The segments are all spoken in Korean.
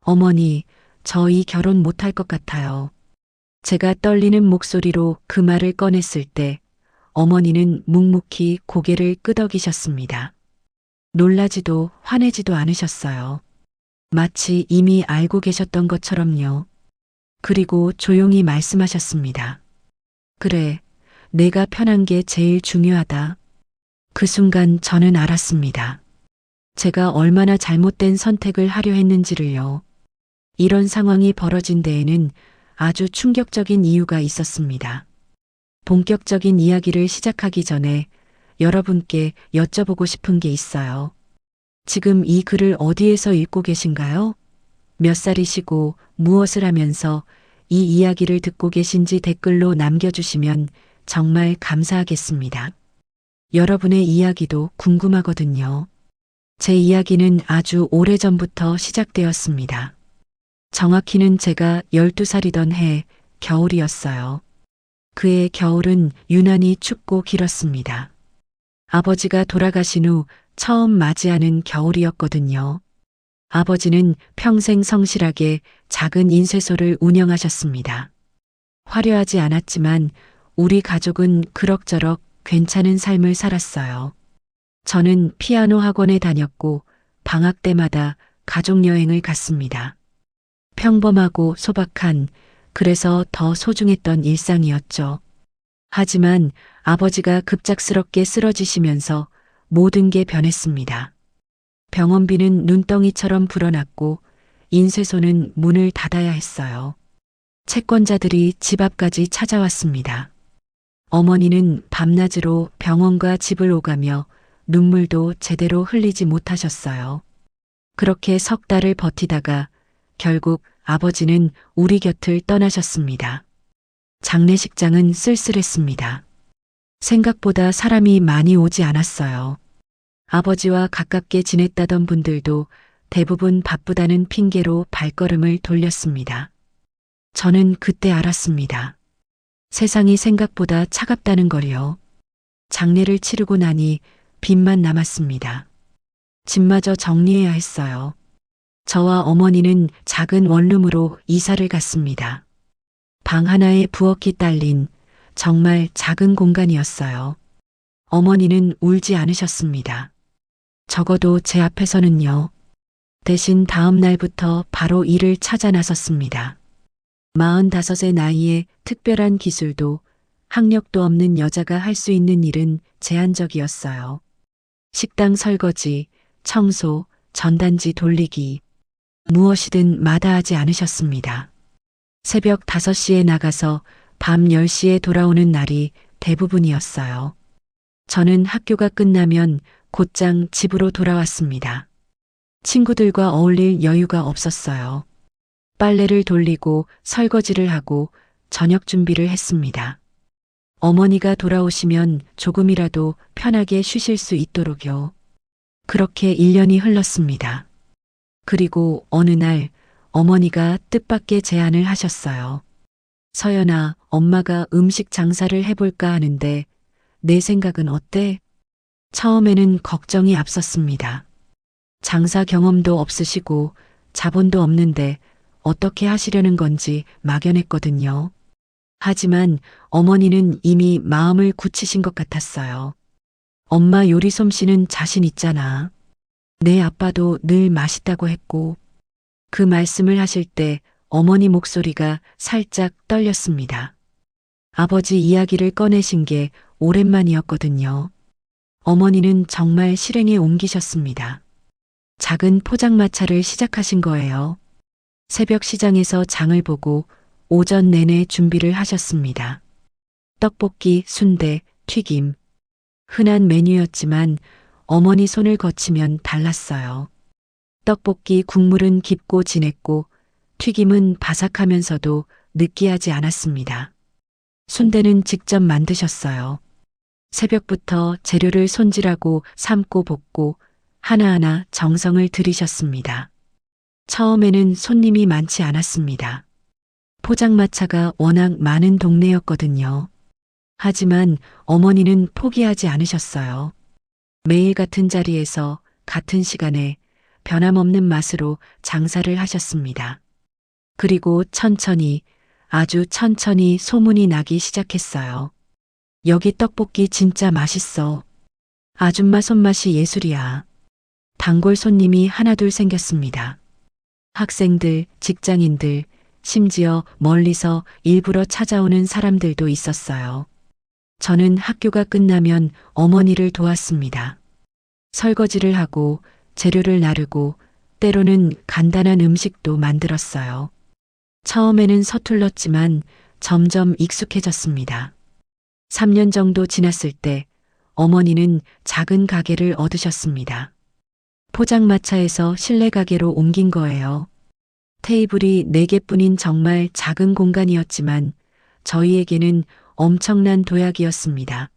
어머니, 저 이 결혼 못할 것 같아요. 제가 떨리는 목소리로 그 말을 꺼냈을 때 어머니는 묵묵히 고개를 끄덕이셨습니다. 놀라지도 화내지도 않으셨어요. 마치 이미 알고 계셨던 것처럼요. 그리고 조용히 말씀하셨습니다. 그래, 내가 편한 게 제일 중요하다. 그 순간 저는 알았습니다. 제가 얼마나 잘못된 선택을 하려 했는지를요. 이런 상황이 벌어진 데에는 아주 충격적인 이유가 있었습니다. 본격적인 이야기를 시작하기 전에 여러분께 여쭤보고 싶은 게 있어요. 지금 이 글을 어디에서 읽고 계신가요? 몇 살이시고 무엇을 하면서 이 이야기를 듣고 계신지 댓글로 남겨주시면 정말 감사하겠습니다. 여러분의 이야기도 궁금하거든요. 제 이야기는 아주 오래전부터 시작되었습니다. 정확히는 제가 12살이던 해 겨울이었어요. 그해 겨울은 유난히 춥고 길었습니다. 아버지가 돌아가신 후 처음 맞이하는 겨울이었거든요. 아버지는 평생 성실하게 작은 인쇄소를 운영하셨습니다. 화려하지 않았지만 우리 가족은 그럭저럭 괜찮은 삶을 살았어요. 저는 피아노 학원에 다녔고 방학 때마다 가족 여행을 갔습니다. 평범하고 소박한, 그래서 더 소중했던 일상이었죠. 하지만 아버지가 급작스럽게 쓰러지시면서 모든 게 변했습니다. 병원비는 눈덩이처럼 불어났고 인쇄소는 문을 닫아야 했어요. 채권자들이 집 앞까지 찾아왔습니다. 어머니는 밤낮으로 병원과 집을 오가며 눈물도 제대로 흘리지 못하셨어요. 그렇게 석 달을 버티다가 결국 아버지는 우리 곁을 떠나셨습니다. 장례식장은 쓸쓸했습니다. 생각보다 사람이 많이 오지 않았어요. 아버지와 가깝게 지냈다던 분들도 대부분 바쁘다는 핑계로 발걸음을 돌렸습니다. 저는 그때 알았습니다. 세상이 생각보다 차갑다는 걸요. 장례를 치르고 나니 빚만 남았습니다. 집마저 정리해야 했어요. 저와 어머니는 작은 원룸으로 이사를 갔습니다. 방 하나에 부엌이 딸린 정말 작은 공간이었어요. 어머니는 울지 않으셨습니다. 적어도 제 앞에서는요. 대신 다음 날부터 바로 일을 찾아 나섰습니다. 45의 나이에 특별한 기술도 학력도 없는 여자가 할 수 있는 일은 제한적이었어요. 식당 설거지, 청소, 전단지 돌리기, 무엇이든 마다하지 않으셨습니다. 새벽 5시에 나가서 밤 10시에 돌아오는 날이 대부분이었어요. 저는 학교가 끝나면 곧장 집으로 돌아왔습니다. 친구들과 어울릴 여유가 없었어요. 빨래를 돌리고 설거지를 하고 저녁 준비를 했습니다. 어머니가 돌아오시면 조금이라도 편하게 쉬실 수 있도록요. 그렇게 1년이 흘렀습니다. 그리고 어느 날 어머니가 뜻밖의 제안을 하셨어요. 서연아, 엄마가 음식 장사를 해볼까 하는데 내 생각은 어때? 처음에는 걱정이 앞섰습니다. 장사 경험도 없으시고 자본도 없는데 어떻게 하시려는 건지 막연했거든요. 하지만 어머니는 이미 마음을 굳히신 것 같았어요. 엄마 요리 솜씨는 자신 있잖아. 내 아빠도 늘 맛있다고 했고. 그 말씀을 하실 때 어머니 목소리가 살짝 떨렸습니다. 아버지 이야기를 꺼내신 게 오랜만이었거든요. 어머니는 정말 실행에 옮기셨습니다. 작은 포장마차를 시작하신 거예요. 새벽 시장에서 장을 보고 오전 내내 준비를 하셨습니다. 떡볶이, 순대, 튀김. 흔한 메뉴였지만 어머니 손을 거치면 달랐어요. 떡볶이 국물은 깊고 진했고 튀김은 바삭하면서도 느끼하지 않았습니다. 순대는 직접 만드셨어요. 새벽부터 재료를 손질하고 삶고 볶고 하나하나 정성을 들이셨습니다. 처음에는 손님이 많지 않았습니다. 포장마차가 워낙 많은 동네였거든요. 하지만 어머니는 포기하지 않으셨어요. 매일 같은 자리에서 같은 시간에 변함없는 맛으로 장사를 하셨습니다. 그리고 천천히, 아주 천천히 소문이 나기 시작했어요. 여기 떡볶이 진짜 맛있어. 아줌마 손맛이 예술이야. 단골 손님이 하나둘 생겼습니다. 학생들, 직장인들, 심지어 멀리서 일부러 찾아오는 사람들도 있었어요. 저는 학교가 끝나면 어머니를 도왔습니다. 설거지를 하고 재료를 나르고 때로는 간단한 음식도 만들었어요. 처음에는 서툴렀지만 점점 익숙해졌습니다. 3년 정도 지났을 때 어머니는 작은 가게를 얻으셨습니다. 포장마차에서 실내 가게로 옮긴 거예요. 테이블이 4개뿐인 정말 작은 공간이었지만 저희에게는 엄청난 도약이었습니다.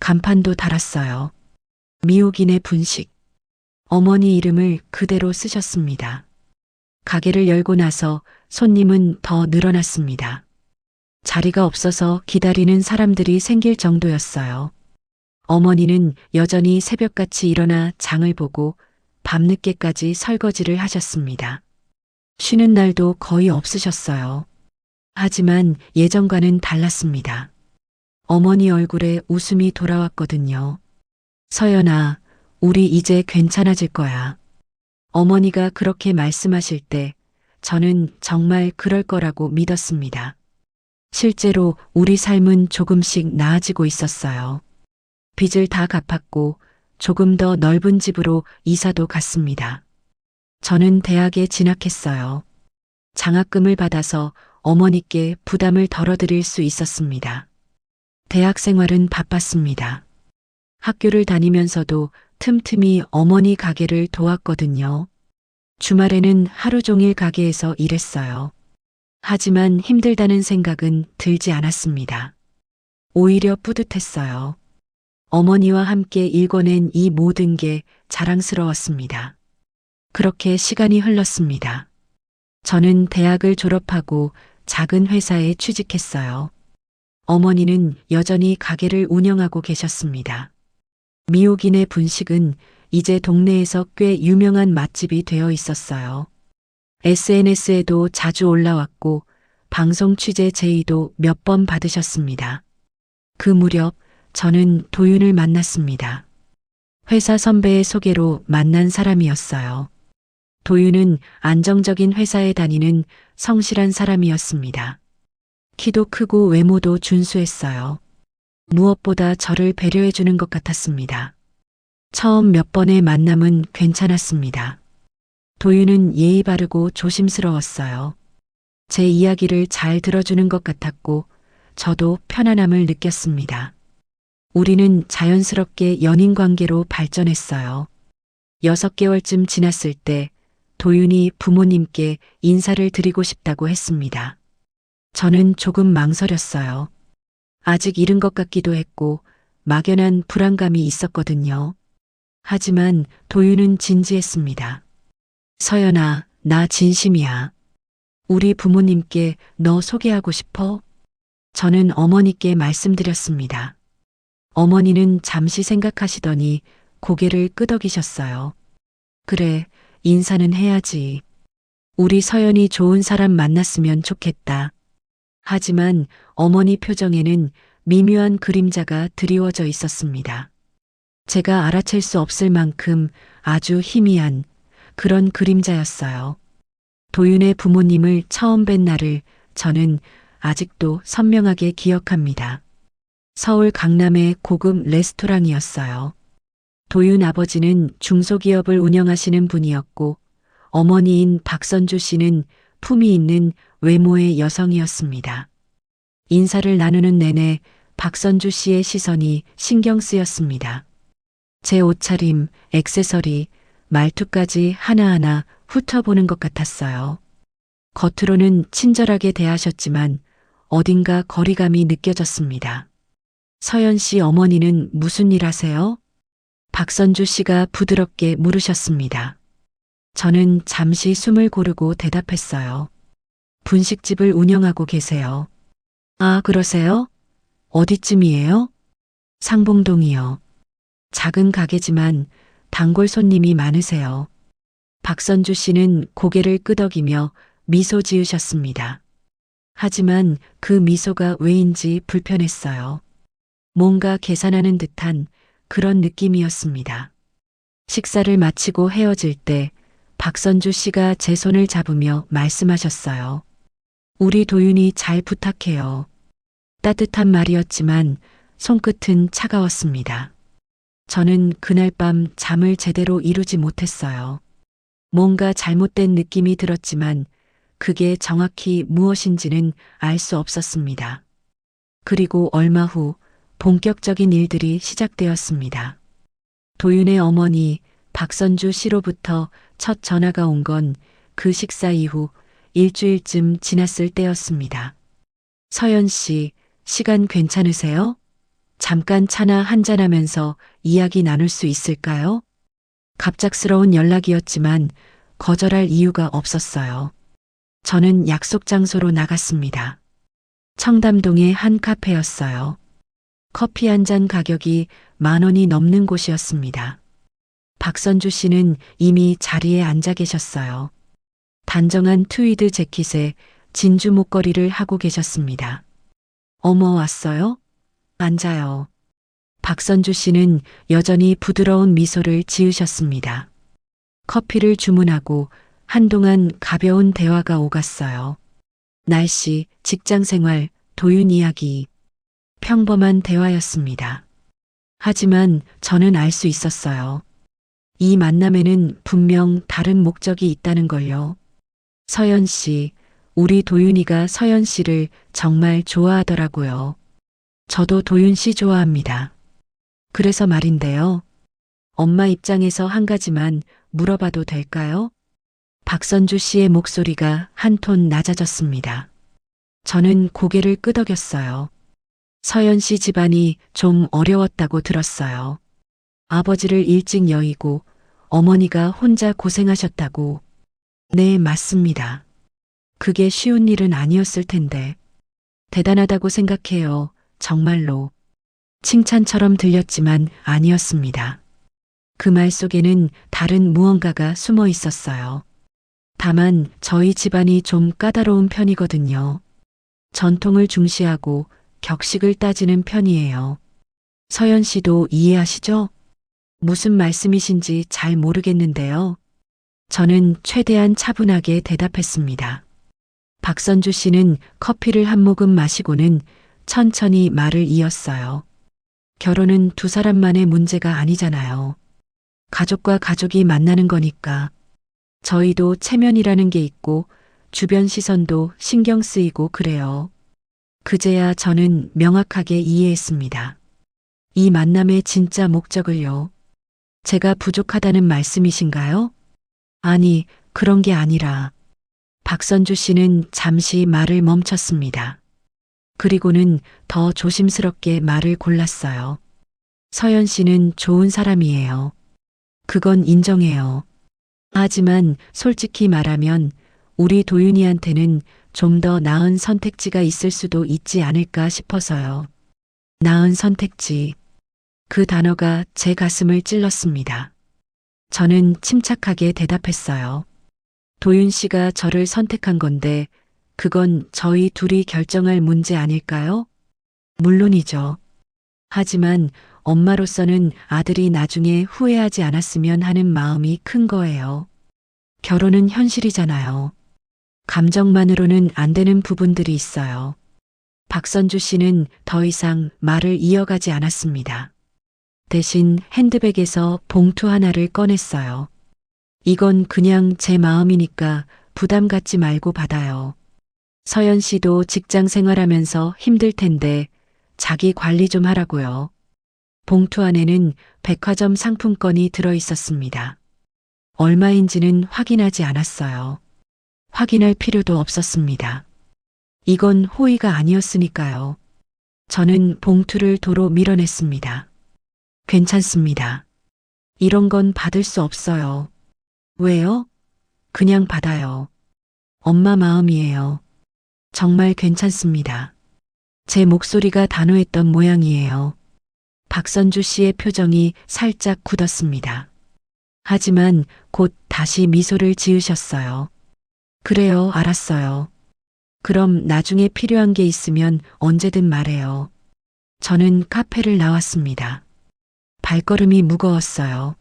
간판도 달았어요. 미옥인의 분식. 어머니 이름을 그대로 쓰셨습니다. 가게를 열고 나서 손님은 더 늘어났습니다. 자리가 없어서 기다리는 사람들이 생길 정도였어요. 어머니는 여전히 새벽같이 일어나 장을 보고 밤늦게까지 설거지를 하셨습니다. 쉬는 날도 거의 없으셨어요. 하지만 예전과는 달랐습니다. 어머니 얼굴에 웃음이 돌아왔거든요. 서연아, 우리 이제 괜찮아질 거야. 어머니가 그렇게 말씀하실 때 저는 정말 그럴 거라고 믿었습니다. 실제로 우리 삶은 조금씩 나아지고 있었어요. 빚을 다 갚았고 조금 더 넓은 집으로 이사도 갔습니다. 저는 대학에 진학했어요. 장학금을 받아서 어머니께 부담을 덜어드릴 수 있었습니다. 대학 생활은 바빴습니다. 학교를 다니면서도 틈틈이 어머니 가게를 도왔거든요. 주말에는 하루 종일 가게에서 일했어요. 하지만 힘들다는 생각은 들지 않았습니다. 오히려 뿌듯했어요. 어머니와 함께 일궈낸 이 모든 게 자랑스러웠습니다. 그렇게 시간이 흘렀습니다. 저는 대학을 졸업하고 작은 회사에 취직했어요. 어머니는 여전히 가게를 운영하고 계셨습니다. 미옥인의 분식은 이제 동네에서 꽤 유명한 맛집이 되어 있었어요. SNS에도 자주 올라왔고 방송 취재 제의도 몇 번 받으셨습니다. 그 무렵 저는 도윤을 만났습니다. 회사 선배의 소개로 만난 사람이었어요. 도윤은 안정적인 회사에 다니는 성실한 사람이었습니다. 키도 크고 외모도 준수했어요. 무엇보다 저를 배려해 주는 것 같았습니다. 처음 몇 번의 만남은 괜찮았습니다. 도윤은 예의 바르고 조심스러웠어요. 제 이야기를 잘 들어주는 것 같았고 저도 편안함을 느꼈습니다. 우리는 자연스럽게 연인 관계로 발전했어요. 6개월쯤 지났을 때 도윤이 부모님께 인사를 드리고 싶다고 했습니다. 저는 조금 망설였어요. 아직 이른 것 같기도 했고 막연한 불안감이 있었거든요. 하지만 도윤은 진지했습니다. 서연아, 나 진심이야. 우리 부모님께 너 소개하고 싶어? 저는 어머니께 말씀드렸습니다. 어머니는 잠시 생각하시더니 고개를 끄덕이셨어요. 그래, 인사는 해야지. 우리 서연이 좋은 사람 만났으면 좋겠다. 하지만 어머니 표정에는 미묘한 그림자가 드리워져 있었습니다. 제가 알아챌 수 없을 만큼 아주 희미한 그런 그림자였어요. 도윤의 부모님을 처음 뵌 날을 저는 아직도 선명하게 기억합니다. 서울 강남의 고급 레스토랑이었어요. 도윤 아버지는 중소기업을 운영하시는 분이었고 어머니인 박선주 씨는 품이 있는 외모의 여성이었습니다. 인사를 나누는 내내 박선주 씨의 시선이 신경 쓰였습니다. 제 옷차림, 액세서리, 말투까지 하나하나 훑어보는 것 같았어요. 겉으로는 친절하게 대하셨지만 어딘가 거리감이 느껴졌습니다. 서연 씨 어머니는 무슨 일 하세요? 박선주 씨가 부드럽게 물으셨습니다. 저는 잠시 숨을 고르고 대답했어요. 분식집을 운영하고 계세요. 아, 그러세요? 어디쯤이에요? 상봉동이요. 작은 가게지만 단골 손님이 많으세요. 박선주 씨는 고개를 끄덕이며 미소 지으셨습니다. 하지만 그 미소가 왜인지 불편했어요. 뭔가 계산하는 듯한 그런 느낌이었습니다. 식사를 마치고 헤어질 때 박선주 씨가 제 손을 잡으며 말씀하셨어요. 우리 도윤이 잘 부탁해요. 따뜻한 말이었지만 손끝은 차가웠습니다. 저는 그날 밤 잠을 제대로 이루지 못했어요. 뭔가 잘못된 느낌이 들었지만 그게 정확히 무엇인지는 알 수 없었습니다. 그리고 얼마 후 본격적인 일들이 시작되었습니다. 도윤의 어머니 박선주 씨로부터 첫 전화가 온 건 그 식사 이후 일주일쯤 지났을 때였습니다. 서연 씨, 시간 괜찮으세요? 잠깐 차나 한잔하면서 이야기 나눌 수 있을까요? 갑작스러운 연락이었지만 거절할 이유가 없었어요. 저는 약속 장소로 나갔습니다. 청담동의 한 카페였어요. 커피 한 잔 가격이 10,000원이 넘는 곳이었습니다. 박선주 씨는 이미 자리에 앉아 계셨어요. 단정한 트위드 재킷에 진주 목걸이를 하고 계셨습니다. 어머, 왔어요? 앉아요. 박선주 씨는 여전히 부드러운 미소를 지으셨습니다. 커피를 주문하고 한동안 가벼운 대화가 오갔어요. 날씨, 직장 생활, 도윤 이야기. 평범한 대화였습니다. 하지만 저는 알 수 있었어요. 이 만남에는 분명 다른 목적이 있다는 걸요. 서연 씨, 우리 도윤이가 서연 씨를 정말 좋아하더라고요. 저도 도윤 씨 좋아합니다. 그래서 말인데요. 엄마 입장에서 한 가지만 물어봐도 될까요? 박선주 씨의 목소리가 한 톤 낮아졌습니다. 저는 고개를 끄덕였어요. 서연 씨 집안이 좀 어려웠다고 들었어요. 아버지를 일찍 여의고 어머니가 혼자 고생하셨다고. 네, 맞습니다. 그게 쉬운 일은 아니었을 텐데. 대단하다고 생각해요. 정말로. 칭찬처럼 들렸지만 아니었습니다. 그 말 속에는 다른 무언가가 숨어 있었어요. 다만 저희 집안이 좀 까다로운 편이거든요. 전통을 중시하고 격식을 따지는 편이에요. 서연 씨도 이해하시죠? 무슨 말씀이신지 잘 모르겠는데요. 저는 최대한 차분하게 대답했습니다. 박선주 씨는 커피를 한 모금 마시고는 천천히 말을 이었어요. 결혼은 두 사람만의 문제가 아니잖아요. 가족과 가족이 만나는 거니까. 저희도 체면이라는 게 있고 주변 시선도 신경 쓰이고 그래요. 그제야 저는 명확하게 이해했습니다. 이 만남의 진짜 목적을요. 제가 부족하다는 말씀이신가요? 아니, 그런 게 아니라. 박선주 씨는 잠시 말을 멈췄습니다. 그리고는 더 조심스럽게 말을 골랐어요. 서연 씨는 좋은 사람이에요. 그건 인정해요. 하지만 솔직히 말하면 우리 도윤이한테는 좀 더 나은 선택지가 있을 수도 있지 않을까 싶어서요. 나은 선택지. 그 단어가 제 가슴을 찔렀습니다. 저는 침착하게 대답했어요. 도윤 씨가 저를 선택한 건데 그건 저희 둘이 결정할 문제 아닐까요? 물론이죠. 하지만 엄마로서는 아들이 나중에 후회하지 않았으면 하는 마음이 큰 거예요. 결혼은 현실이잖아요. 감정만으로는 안 되는 부분들이 있어요. 박선주 씨는 더 이상 말을 이어가지 않았습니다. 대신 핸드백에서 봉투 하나를 꺼냈어요. 이건 그냥 제 마음이니까 부담 갖지 말고 받아요. 서연 씨도 직장 생활하면서 힘들 텐데 자기 관리 좀 하라고요. 봉투 안에는 백화점 상품권이 들어 있었습니다. 얼마인지는 확인하지 않았어요. 확인할 필요도 없었습니다. 이건 호의가 아니었으니까요. 저는 봉투를 도로 밀어냈습니다. 괜찮습니다. 이런 건 받을 수 없어요. 왜요? 그냥 받아요. 엄마 마음이에요. 정말 괜찮습니다. 제 목소리가 단호했던 모양이에요. 박선주 씨의 표정이 살짝 굳었습니다. 하지만 곧 다시 미소를 지으셨어요. 그래요, 알았어요. 그럼 나중에 필요한 게 있으면 언제든 말해요. 저는 카페를 나왔습니다. 발걸음이 무거웠어요.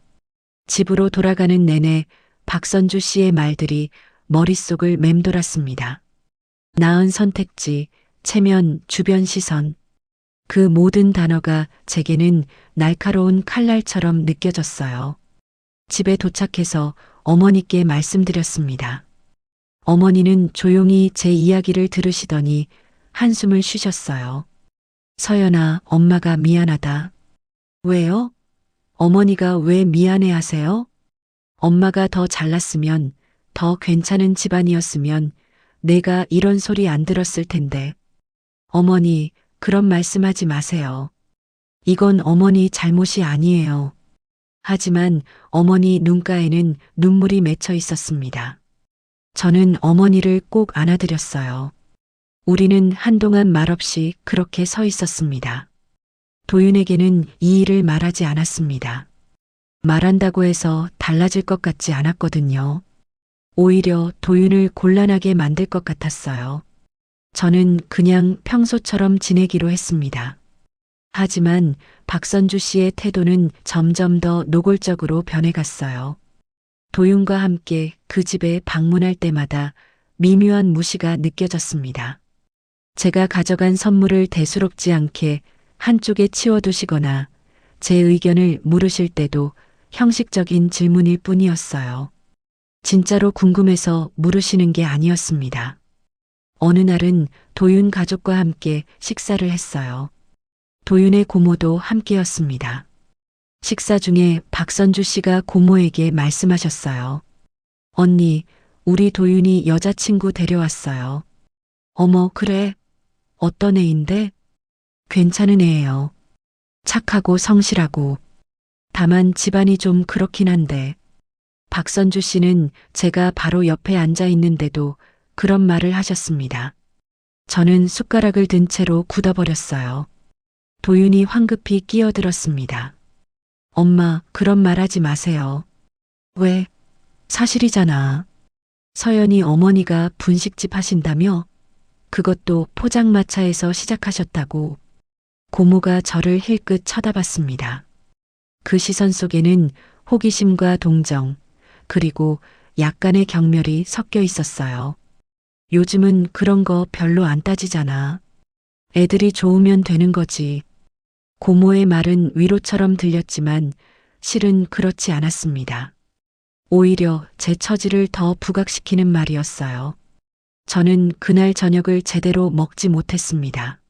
집으로 돌아가는 내내 박선주 씨의 말들이 머릿속을 맴돌았습니다. 나은 선택지, 체면, 주변 시선. 그 모든 단어가 제게는 날카로운 칼날처럼 느껴졌어요. 집에 도착해서 어머니께 말씀드렸습니다. 어머니는 조용히 제 이야기를 들으시더니 한숨을 쉬셨어요. 서연아, 엄마가 미안하다. 왜요? 어머니가 왜 미안해 하세요? 엄마가 더 잘났으면, 더 괜찮은 집안이었으면 내가 이런 소리 안 들었을 텐데. 어머니, 그런 말씀하지 마세요. 이건 어머니 잘못이 아니에요. 하지만 어머니 눈가에는 눈물이 맺혀 있었습니다. 저는 어머니를 꼭 안아드렸어요. 우리는 한동안 말없이 그렇게 서 있었습니다. 도윤에게는 이 일을 말하지 않았습니다. 말한다고 해서 달라질 것 같지 않았거든요. 오히려 도윤을 곤란하게 만들 것 같았어요. 저는 그냥 평소처럼 지내기로 했습니다. 하지만 박선주 씨의 태도는 점점 더 노골적으로 변해갔어요. 도윤과 함께 그 집에 방문할 때마다 미묘한 무시가 느껴졌습니다. 제가 가져간 선물을 대수롭지 않게 한쪽에 치워두시거나 제 의견을 물으실 때도 형식적인 질문일 뿐이었어요. 진짜로 궁금해서 물으시는 게 아니었습니다. 어느 날은 도윤 가족과 함께 식사를 했어요. 도윤의 고모도 함께였습니다. 식사 중에 박선주 씨가 고모에게 말씀하셨어요. 언니, 우리 도윤이 여자친구 데려왔어요. 어머, 그래? 어떤 애인데? 괜찮은 애예요. 착하고 성실하고. 다만 집안이 좀 그렇긴 한데. 박선주 씨는 제가 바로 옆에 앉아 있는데도 그런 말을 하셨습니다. 저는 숟가락을 든 채로 굳어버렸어요. 도윤이 황급히 끼어들었습니다. 엄마, 그런 말 하지 마세요. 왜? 사실이잖아. 서연이 어머니가 분식집 하신다며? 그것도 포장마차에서 시작하셨다고. 고모가 저를 힐끗 쳐다봤습니다. 그 시선 속에는 호기심과 동정, 그리고 약간의 경멸이 섞여 있었어요. 요즘은 그런 거 별로 안 따지잖아. 애들이 좋으면 되는 거지. 고모의 말은 위로처럼 들렸지만 실은 그렇지 않았습니다. 오히려 제 처지를 더 부각시키는 말이었어요. 저는 그날 저녁을 제대로 먹지 못했습니다.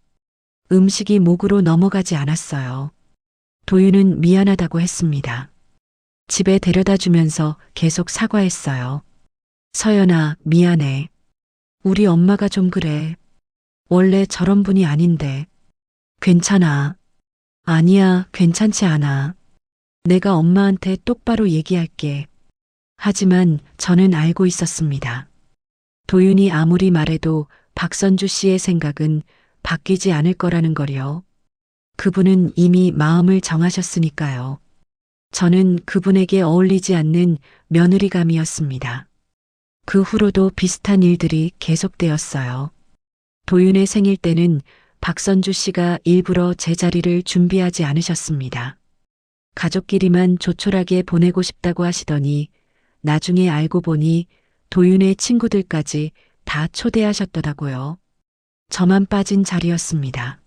음식이 목으로 넘어가지 않았어요. 도윤은 미안하다고 했습니다. 집에 데려다 주면서 계속 사과했어요. 서연아, 미안해. 우리 엄마가 좀 그래. 원래 저런 분이 아닌데. 괜찮아. 아니야, 괜찮지 않아. 내가 엄마한테 똑바로 얘기할게. 하지만 저는 알고 있었습니다. 도윤이 아무리 말해도 박선주 씨의 생각은 바뀌지 않을 거라는 거요. 그분은 이미 마음을 정하셨으니까요. 저는 그분에게 어울리지 않는 며느리감이었습니다. 그 후로도 비슷한 일들이 계속되었어요. 도윤의 생일 때는 박선주 씨가 일부러 제 자리를 준비하지 않으셨습니다. 가족끼리만 조촐하게 보내고 싶다고 하시더니 나중에 알고 보니 도윤의 친구들까지 다 초대하셨더라고요. 저만 빠진 자리였습니다.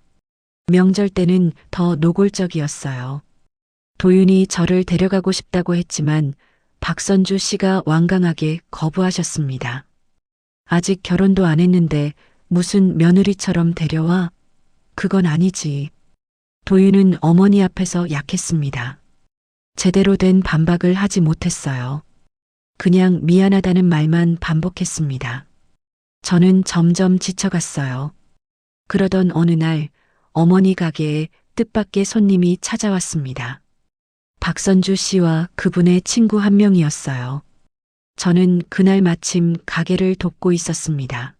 명절 때는 더 노골적이었어요. 도윤이 저를 데려가고 싶다고 했지만 박선주 씨가 완강하게 거부하셨습니다. 아직 결혼도 안 했는데 무슨 며느리처럼 데려와? 그건 아니지. 도윤은 어머니 앞에서 약했습니다. 제대로 된 반박을 하지 못했어요. 그냥 미안하다는 말만 반복했습니다. 저는 점점 지쳐갔어요. 그러던 어느 날 어머니 가게에 뜻밖의 손님이 찾아왔습니다. 박선주 씨와 그분의 친구 한 명이었어요. 저는 그날 마침 가게를 돕고 있었습니다.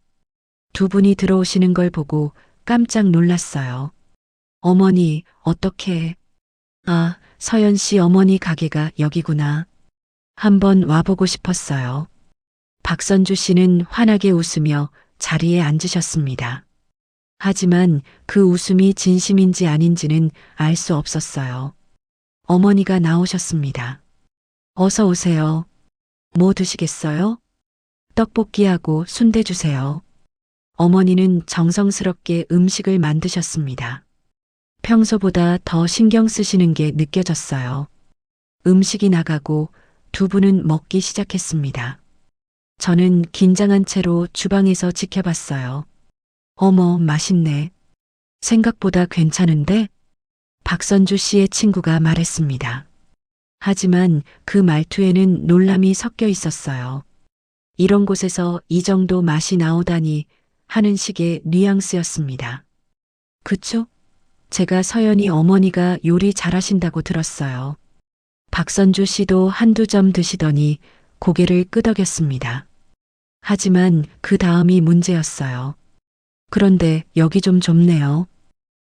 두 분이 들어오시는 걸 보고 깜짝 놀랐어요. 어머니, 어떻게? 아, 서연 씨 어머니 가게가 여기구나. 한번 와보고 싶었어요. 박선주 씨는 환하게 웃으며 자리에 앉으셨습니다. 하지만 그 웃음이 진심인지 아닌지는 알 수 없었어요. 어머니가 나오셨습니다. 어서 오세요. 뭐 드시겠어요? 떡볶이하고 순대 주세요. 어머니는 정성스럽게 음식을 만드셨습니다. 평소보다 더 신경 쓰시는 게 느껴졌어요. 음식이 나가고 두 분은 먹기 시작했습니다. 저는 긴장한 채로 주방에서 지켜봤어요. 어머, 맛있네. 생각보다 괜찮은데? 박선주 씨의 친구가 말했습니다. 하지만 그 말투에는 놀람이 섞여 있었어요. 이런 곳에서 이 정도 맛이 나오다니 하는 식의 뉘앙스였습니다. 그쵸? 제가 서연이 어머니가 요리 잘하신다고 들었어요. 박선주 씨도 한두 점 드시더니 고개를 끄덕였습니다. 하지만 그 다음이 문제였어요. 그런데 여기 좀 좁네요.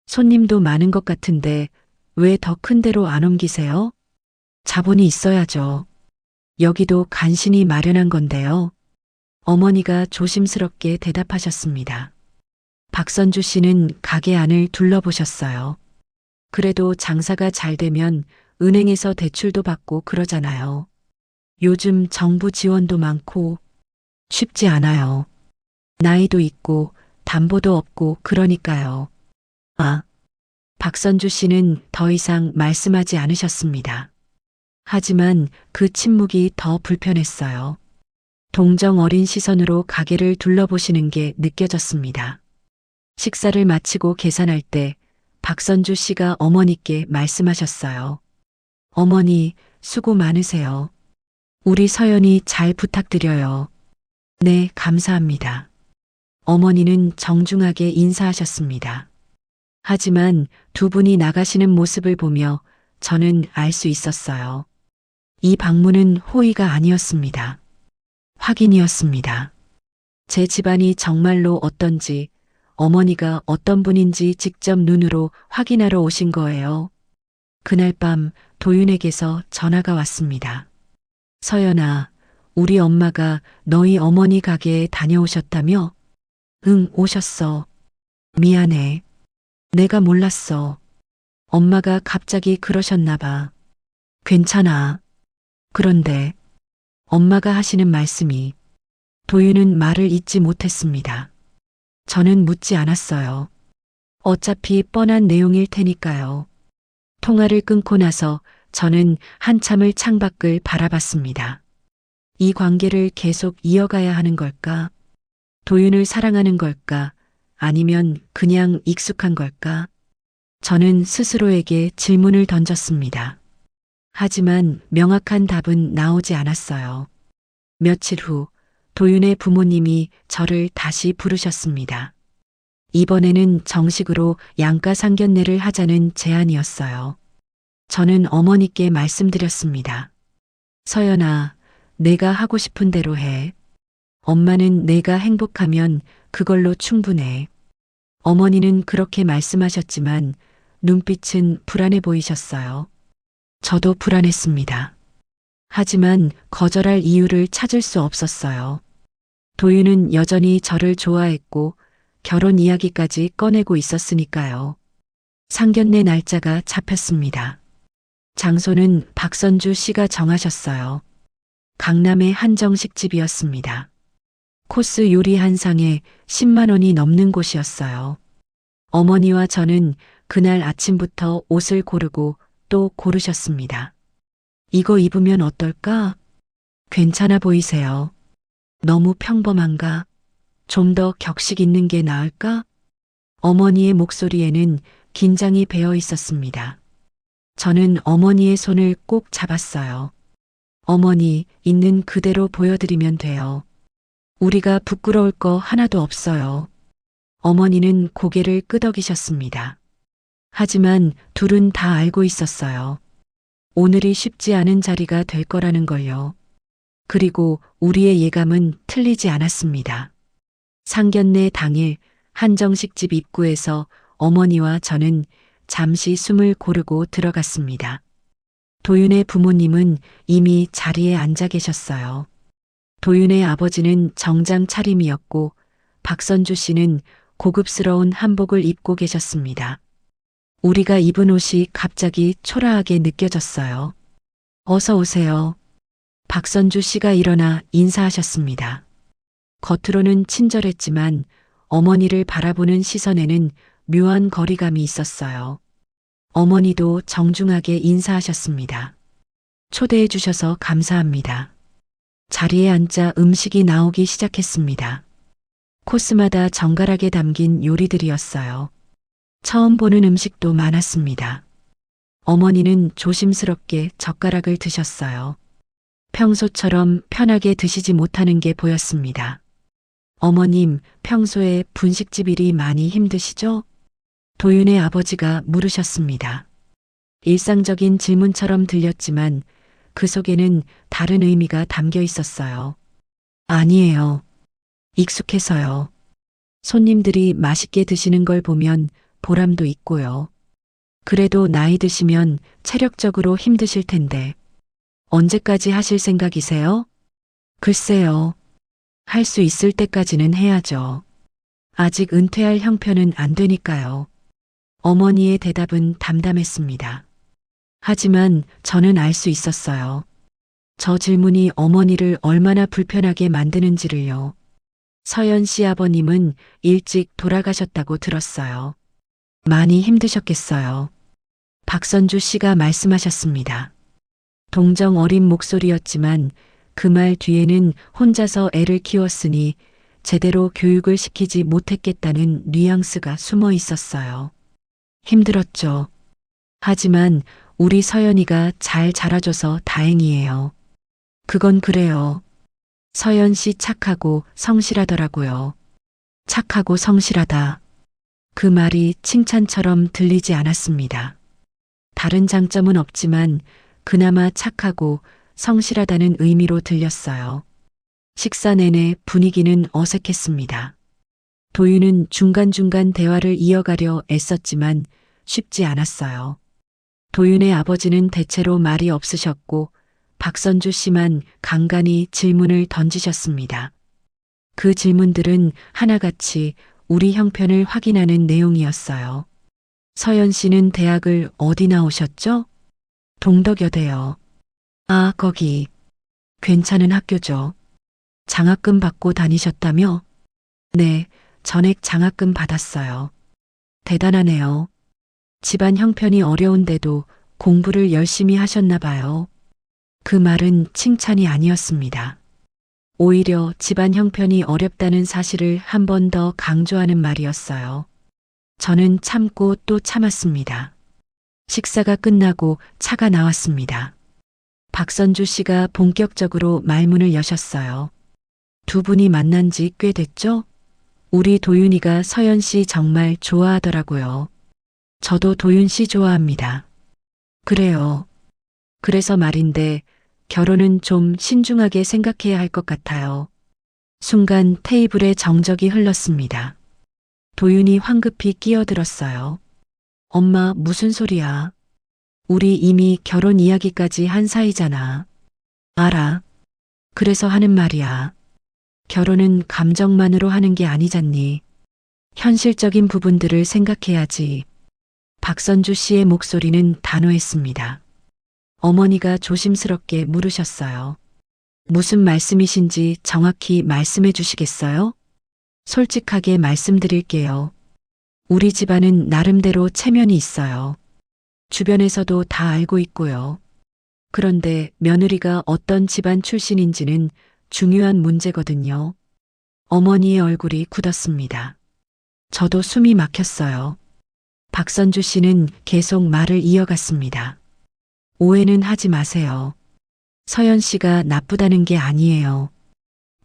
손님도 많은 것 같은데 왜 더 큰 데로 안 옮기세요? 자본이 있어야죠. 여기도 간신히 마련한 건데요. 어머니가 조심스럽게 대답하셨습니다. 박선주 씨는 가게 안을 둘러보셨어요. 그래도 장사가 잘 되면 은행에서 대출도 받고 그러잖아요. 요즘 정부 지원도 많고 쉽지 않아요. 나이도 있고 담보도 없고 그러니까요. 아, 박선주 씨는 더 이상 말씀하지 않으셨습니다. 하지만 그 침묵이 더 불편했어요. 동정 어린 시선으로 가게를 둘러보시는 게 느껴졌습니다. 식사를 마치고 계산할 때 박선주 씨가 어머니께 말씀하셨어요. 어머니, 수고 많으세요. 우리 서연이 잘 부탁드려요. 네, 감사합니다. 어머니는 정중하게 인사하셨습니다. 하지만 두 분이 나가시는 모습을 보며 저는 알 수 있었어요. 이 방문은 호의가 아니었습니다. 확인이었습니다. 제 집안이 정말로 어떤지, 어머니가 어떤 분인지 직접 눈으로 확인하러 오신 거예요. 그날 밤 도윤에게서 전화가 왔습니다. 서연아, 우리 엄마가 너희 어머니 가게에 다녀오셨다며? 응, 오셨어. 미안해. 내가 몰랐어. 엄마가 갑자기 그러셨나 봐. 괜찮아. 그런데 엄마가 하시는 말씀이 도윤은 말을 잇지 못했습니다. 저는 묻지 않았어요. 어차피 뻔한 내용일 테니까요. 통화를 끊고 나서 저는 한참을 창밖을 바라봤습니다. 이 관계를 계속 이어가야 하는 걸까? 도윤을 사랑하는 걸까? 아니면 그냥 익숙한 걸까? 저는 스스로에게 질문을 던졌습니다. 하지만 명확한 답은 나오지 않았어요. 며칠 후 도윤의 부모님이 저를 다시 부르셨습니다. 이번에는 정식으로 양가 상견례를 하자는 제안이었어요. 저는 어머니께 말씀드렸습니다. 서연아, 내가 하고 싶은 대로 해. 엄마는 내가 행복하면 그걸로 충분해. 어머니는 그렇게 말씀하셨지만 눈빛은 불안해 보이셨어요. 저도 불안했습니다. 하지만 거절할 이유를 찾을 수 없었어요. 도윤은 여전히 저를 좋아했고 결혼 이야기까지 꺼내고 있었으니까요. 상견례 날짜가 잡혔습니다. 장소는 박선주 씨가 정하셨어요. 강남의 한정식 집이었습니다. 코스 요리 한 상에 10만 원이 넘는 곳이었어요. 어머니와 저는 그날 아침부터 옷을 고르고 또 고르셨습니다. 이거 입으면 어떨까? 괜찮아 보이세요. 너무 평범한가? 좀 더 격식 있는 게 나을까? 어머니의 목소리에는 긴장이 배어 있었습니다. 저는 어머니의 손을 꼭 잡았어요. 어머니, 있는 그대로 보여드리면 돼요. 우리가 부끄러울 거 하나도 없어요. 어머니는 고개를 끄덕이셨습니다. 하지만 둘은 다 알고 있었어요. 오늘이 쉽지 않은 자리가 될 거라는 걸요. 그리고 우리의 예감은 틀리지 않았습니다. 상견례 당일 한정식 집 입구에서 어머니와 저는 잠시 숨을 고르고 들어갔습니다. 도윤의 부모님은 이미 자리에 앉아 계셨어요. 도윤의 아버지는 정장 차림이었고 박선주 씨는 고급스러운 한복을 입고 계셨습니다. 우리가 입은 옷이 갑자기 초라하게 느껴졌어요. 어서 오세요. 박선주 씨가 일어나 인사하셨습니다. 겉으로는 친절했지만 어머니를 바라보는 시선에는 묘한 거리감이 있었어요. 어머니도 정중하게 인사하셨습니다. 초대해 주셔서 감사합니다. 자리에 앉자 음식이 나오기 시작했습니다. 코스마다 정갈하게 담긴 요리들이었어요. 처음 보는 음식도 많았습니다. 어머니는 조심스럽게 젓가락을 드셨어요. 평소처럼 편하게 드시지 못하는 게 보였습니다. 어머님, 평소에 분식집 일이 많이 힘드시죠? 도윤의 아버지가 물으셨습니다. 일상적인 질문처럼 들렸지만 그 속에는 다른 의미가 담겨 있었어요. 아니에요. 익숙해서요. 손님들이 맛있게 드시는 걸 보면 보람도 있고요. 그래도 나이 드시면 체력적으로 힘드실 텐데 언제까지 하실 생각이세요? 글쎄요. 할 수 있을 때까지는 해야죠. 아직 은퇴할 형편은 안 되니까요. 어머니의 대답은 담담했습니다. 하지만 저는 알 수 있었어요. 저 질문이 어머니를 얼마나 불편하게 만드는지를요. 서연 씨 아버님은 일찍 돌아가셨다고 들었어요. 많이 힘드셨겠어요. 박선주 씨가 말씀하셨습니다. 동정 어린 목소리였지만 그 말 뒤에는 혼자서 애를 키웠으니 제대로 교육을 시키지 못했겠다는 뉘앙스가 숨어 있었어요. 힘들었죠. 하지만 우리 서연이가 잘 자라줘서 다행이에요. 그건 그래요. 서연 씨 착하고 성실하더라고요. 착하고 성실하다. 그 말이 칭찬처럼 들리지 않았습니다. 다른 장점은 없지만 그나마 착하고 성실하다는 의미로 들렸어요. 식사 내내 분위기는 어색했습니다. 도윤은 중간중간 대화를 이어가려 애썼지만 쉽지 않았어요. 도윤의 아버지는 대체로 말이 없으셨고 박선주 씨만 간간히 질문을 던지셨습니다. 그 질문들은 하나같이 우리 형편을 확인하는 내용이었어요. 서연 씨는 대학을 어디 나오셨죠? 동덕여대요. 아, 거기. 괜찮은 학교죠. 장학금 받고 다니셨다며? 네, 전액 장학금 받았어요. 대단하네요. 집안 형편이 어려운데도 공부를 열심히 하셨나 봐요. 그 말은 칭찬이 아니었습니다. 오히려 집안 형편이 어렵다는 사실을 한 번 더 강조하는 말이었어요. 저는 참고 또 참았습니다. 식사가 끝나고 차가 나왔습니다. 박선주 씨가 본격적으로 말문을 여셨어요. 두 분이 만난 지 꽤 됐죠? 우리 도윤이가 서연 씨 정말 좋아하더라고요. 저도 도윤 씨 좋아합니다. 그래요. 그래서 말인데 결혼은 좀 신중하게 생각해야 할 것 같아요. 순간 테이블에 정적이 흘렀습니다. 도윤이 황급히 끼어들었어요. 엄마, 무슨 소리야? 우리 이미 결혼 이야기까지 한 사이잖아. 알아. 그래서 하는 말이야. 결혼은 감정만으로 하는 게 아니잖니. 현실적인 부분들을 생각해야지. 박선주 씨의 목소리는 단호했습니다. 어머니가 조심스럽게 물으셨어요. 무슨 말씀이신지 정확히 말씀해 주시겠어요? 솔직하게 말씀드릴게요. 우리 집안은 나름대로 체면이 있어요. 주변에서도 다 알고 있고요. 그런데 며느리가 어떤 집안 출신인지는 중요한 문제거든요. 어머니의 얼굴이 굳었습니다. 저도 숨이 막혔어요. 박선주 씨는 계속 말을 이어갔습니다. 오해는 하지 마세요. 서연 씨가 나쁘다는 게 아니에요.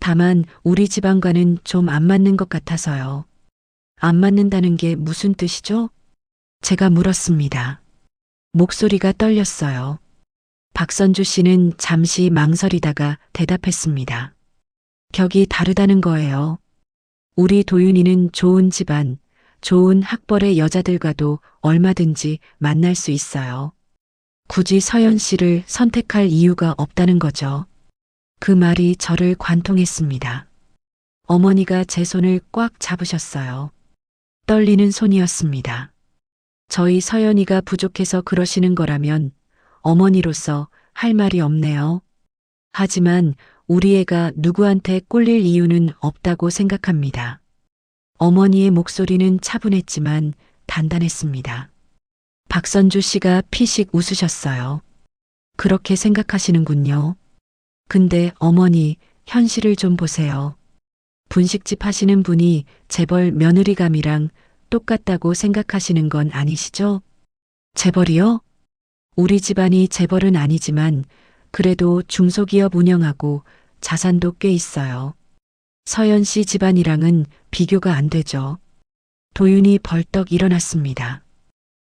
다만 우리 집안과는 좀 안 맞는 것 같아서요. 안 맞는다는 게 무슨 뜻이죠? 제가 물었습니다. 목소리가 떨렸어요. 박선주 씨는 잠시 망설이다가 대답했습니다. 격이 다르다는 거예요. 우리 도윤이는 좋은 집안, 좋은 학벌의 여자들과도 얼마든지 만날 수 있어요. 굳이 서연 씨를 선택할 이유가 없다는 거죠. 그 말이 저를 관통했습니다. 어머니가 제 손을 꽉 잡으셨어요. 떨리는 손이었습니다. 저희 서연이가 부족해서 그러시는 거라면 어머니로서 할 말이 없네요. 하지만 우리 애가 누구한테 꼴릴 이유는 없다고 생각합니다. 어머니의 목소리는 차분했지만 단단했습니다. 박선주 씨가 피식 웃으셨어요. 그렇게 생각하시는군요. 근데 어머니, 현실을 좀 보세요. 분식집 하시는 분이 재벌 며느리감이랑 똑같다고 생각하시는 건 아니시죠? 재벌이요? 우리 집안이 재벌은 아니지만 그래도 중소기업 운영하고 자산도 꽤 있어요. 서연 씨 집안이랑은 비교가 안 되죠. 도윤이 벌떡 일어났습니다.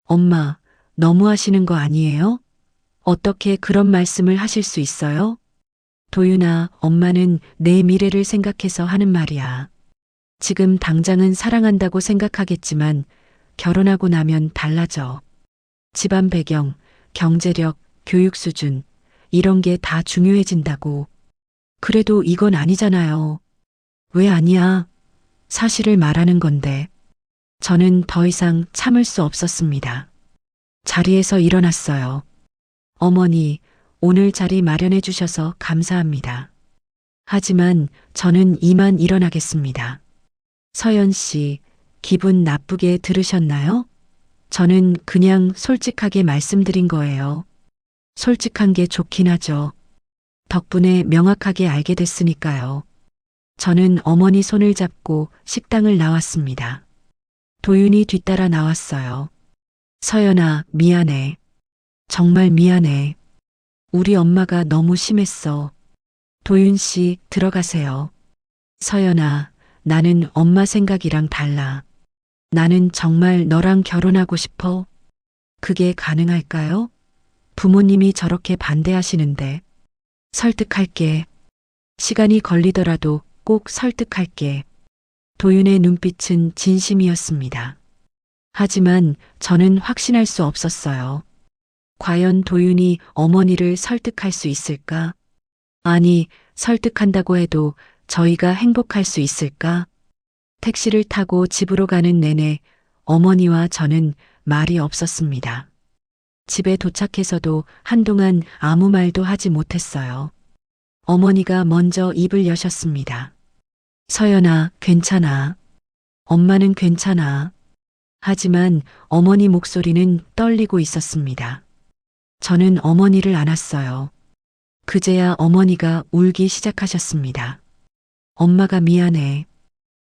엄마, 너무하시는 거 아니에요? 어떻게 그런 말씀을 하실 수 있어요? 도윤아, 엄마는 내 미래를 생각해서 하는 말이야. 지금 당장은 사랑한다고 생각하겠지만 결혼하고 나면 달라져. 집안 배경, 경제력, 교육 수준, 이런 게 다 중요해진다고. 그래도 이건 아니잖아요. 왜 아니야? 사실을 말하는 건데. 저는 더 이상 참을 수 없었습니다. 자리에서 일어났어요. 어머니, 오늘 자리 마련해 주셔서 감사합니다. 하지만 저는 이만 일어나겠습니다. 서연 씨, 기분 나쁘게 들으셨나요? 저는 그냥 솔직하게 말씀드린 거예요. 솔직한 게 좋긴 하죠. 덕분에 명확하게 알게 됐으니까요. 저는 어머니 손을 잡고 식당을 나왔습니다. 도윤이 뒤따라 나왔어요. 서연아, 미안해. 정말 미안해. 우리 엄마가 너무 심했어. 도윤 씨, 들어가세요. 서연아, 나는 엄마 생각이랑 달라. 나는 정말 너랑 결혼하고 싶어. 그게 가능할까요? 부모님이 저렇게 반대하시는데. 설득할게. 시간이 걸리더라도 꼭 설득할게. 도윤의 눈빛은 진심이었습니다. 하지만 저는 확신할 수 없었어요. 과연 도윤이 어머니를 설득할 수 있을까? 아니, 설득한다고 해도 저희가 행복할 수 있을까? 택시를 타고 집으로 가는 내내 어머니와 저는 말이 없었습니다. 집에 도착해서도 한동안 아무 말도 하지 못했어요. 어머니가 먼저 입을 여셨습니다. 서연아, 괜찮아. 엄마는 괜찮아. 하지만 어머니 목소리는 떨리고 있었습니다. 저는 어머니를 안았어요. 그제야 어머니가 울기 시작하셨습니다. 엄마가 미안해.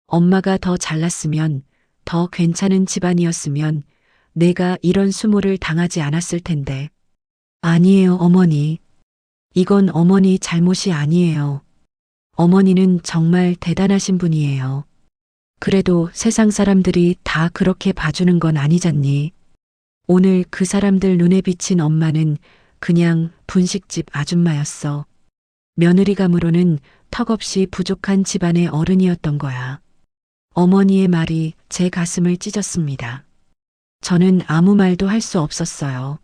엄마가 더 잘났으면, 더 괜찮은 집안이었으면 내가 이런 수모를 당하지 않았을 텐데. 아니에요, 어머니. 이건 어머니 잘못이 아니에요. 어머니는 정말 대단하신 분이에요. 그래도 세상 사람들이 다 그렇게 봐주는 건 아니잖니. 오늘 그 사람들 눈에 비친 엄마는 그냥 분식집 아줌마였어. 며느리감으로는 턱없이 부족한 집안의 어른이었던 거야. 어머니의 말이 제 가슴을 찢었습니다. 저는 아무 말도 할 수 없었어요.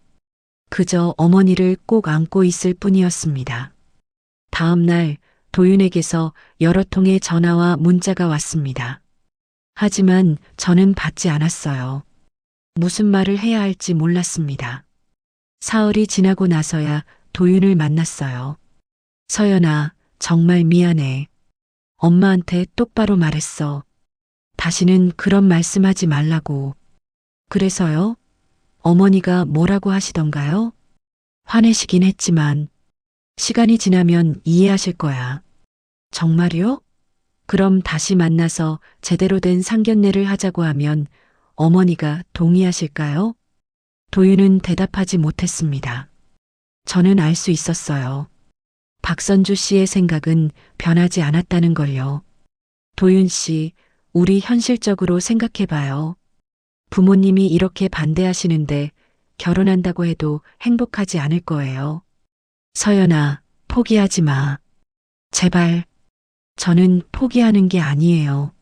그저 어머니를 꼭 안고 있을 뿐이었습니다. 다음 날 도윤에게서 여러 통의 전화와 문자가 왔습니다. 하지만 저는 받지 않았어요. 무슨 말을 해야 할지 몰랐습니다. 사흘이 지나고 나서야 도윤을 만났어요. 서연아, 정말 미안해. 엄마한테 똑바로 말했어. 다시는 그런 말씀하지 말라고. 그래서요? 어머니가 뭐라고 하시던가요? 화내시긴 했지만 시간이 지나면 이해하실 거야. 정말요? 그럼 다시 만나서 제대로 된 상견례를 하자고 하면 어머니가 동의하실까요? 도윤은 대답하지 못했습니다. 저는 알 수 있었어요. 박선주 씨의 생각은 변하지 않았다는 걸요. 도윤 씨, 우리 현실적으로 생각해봐요. 부모님이 이렇게 반대하시는데 결혼한다고 해도 행복하지 않을 거예요. 서연아, 포기하지 마. 제발. 저는 포기하는 게 아니에요.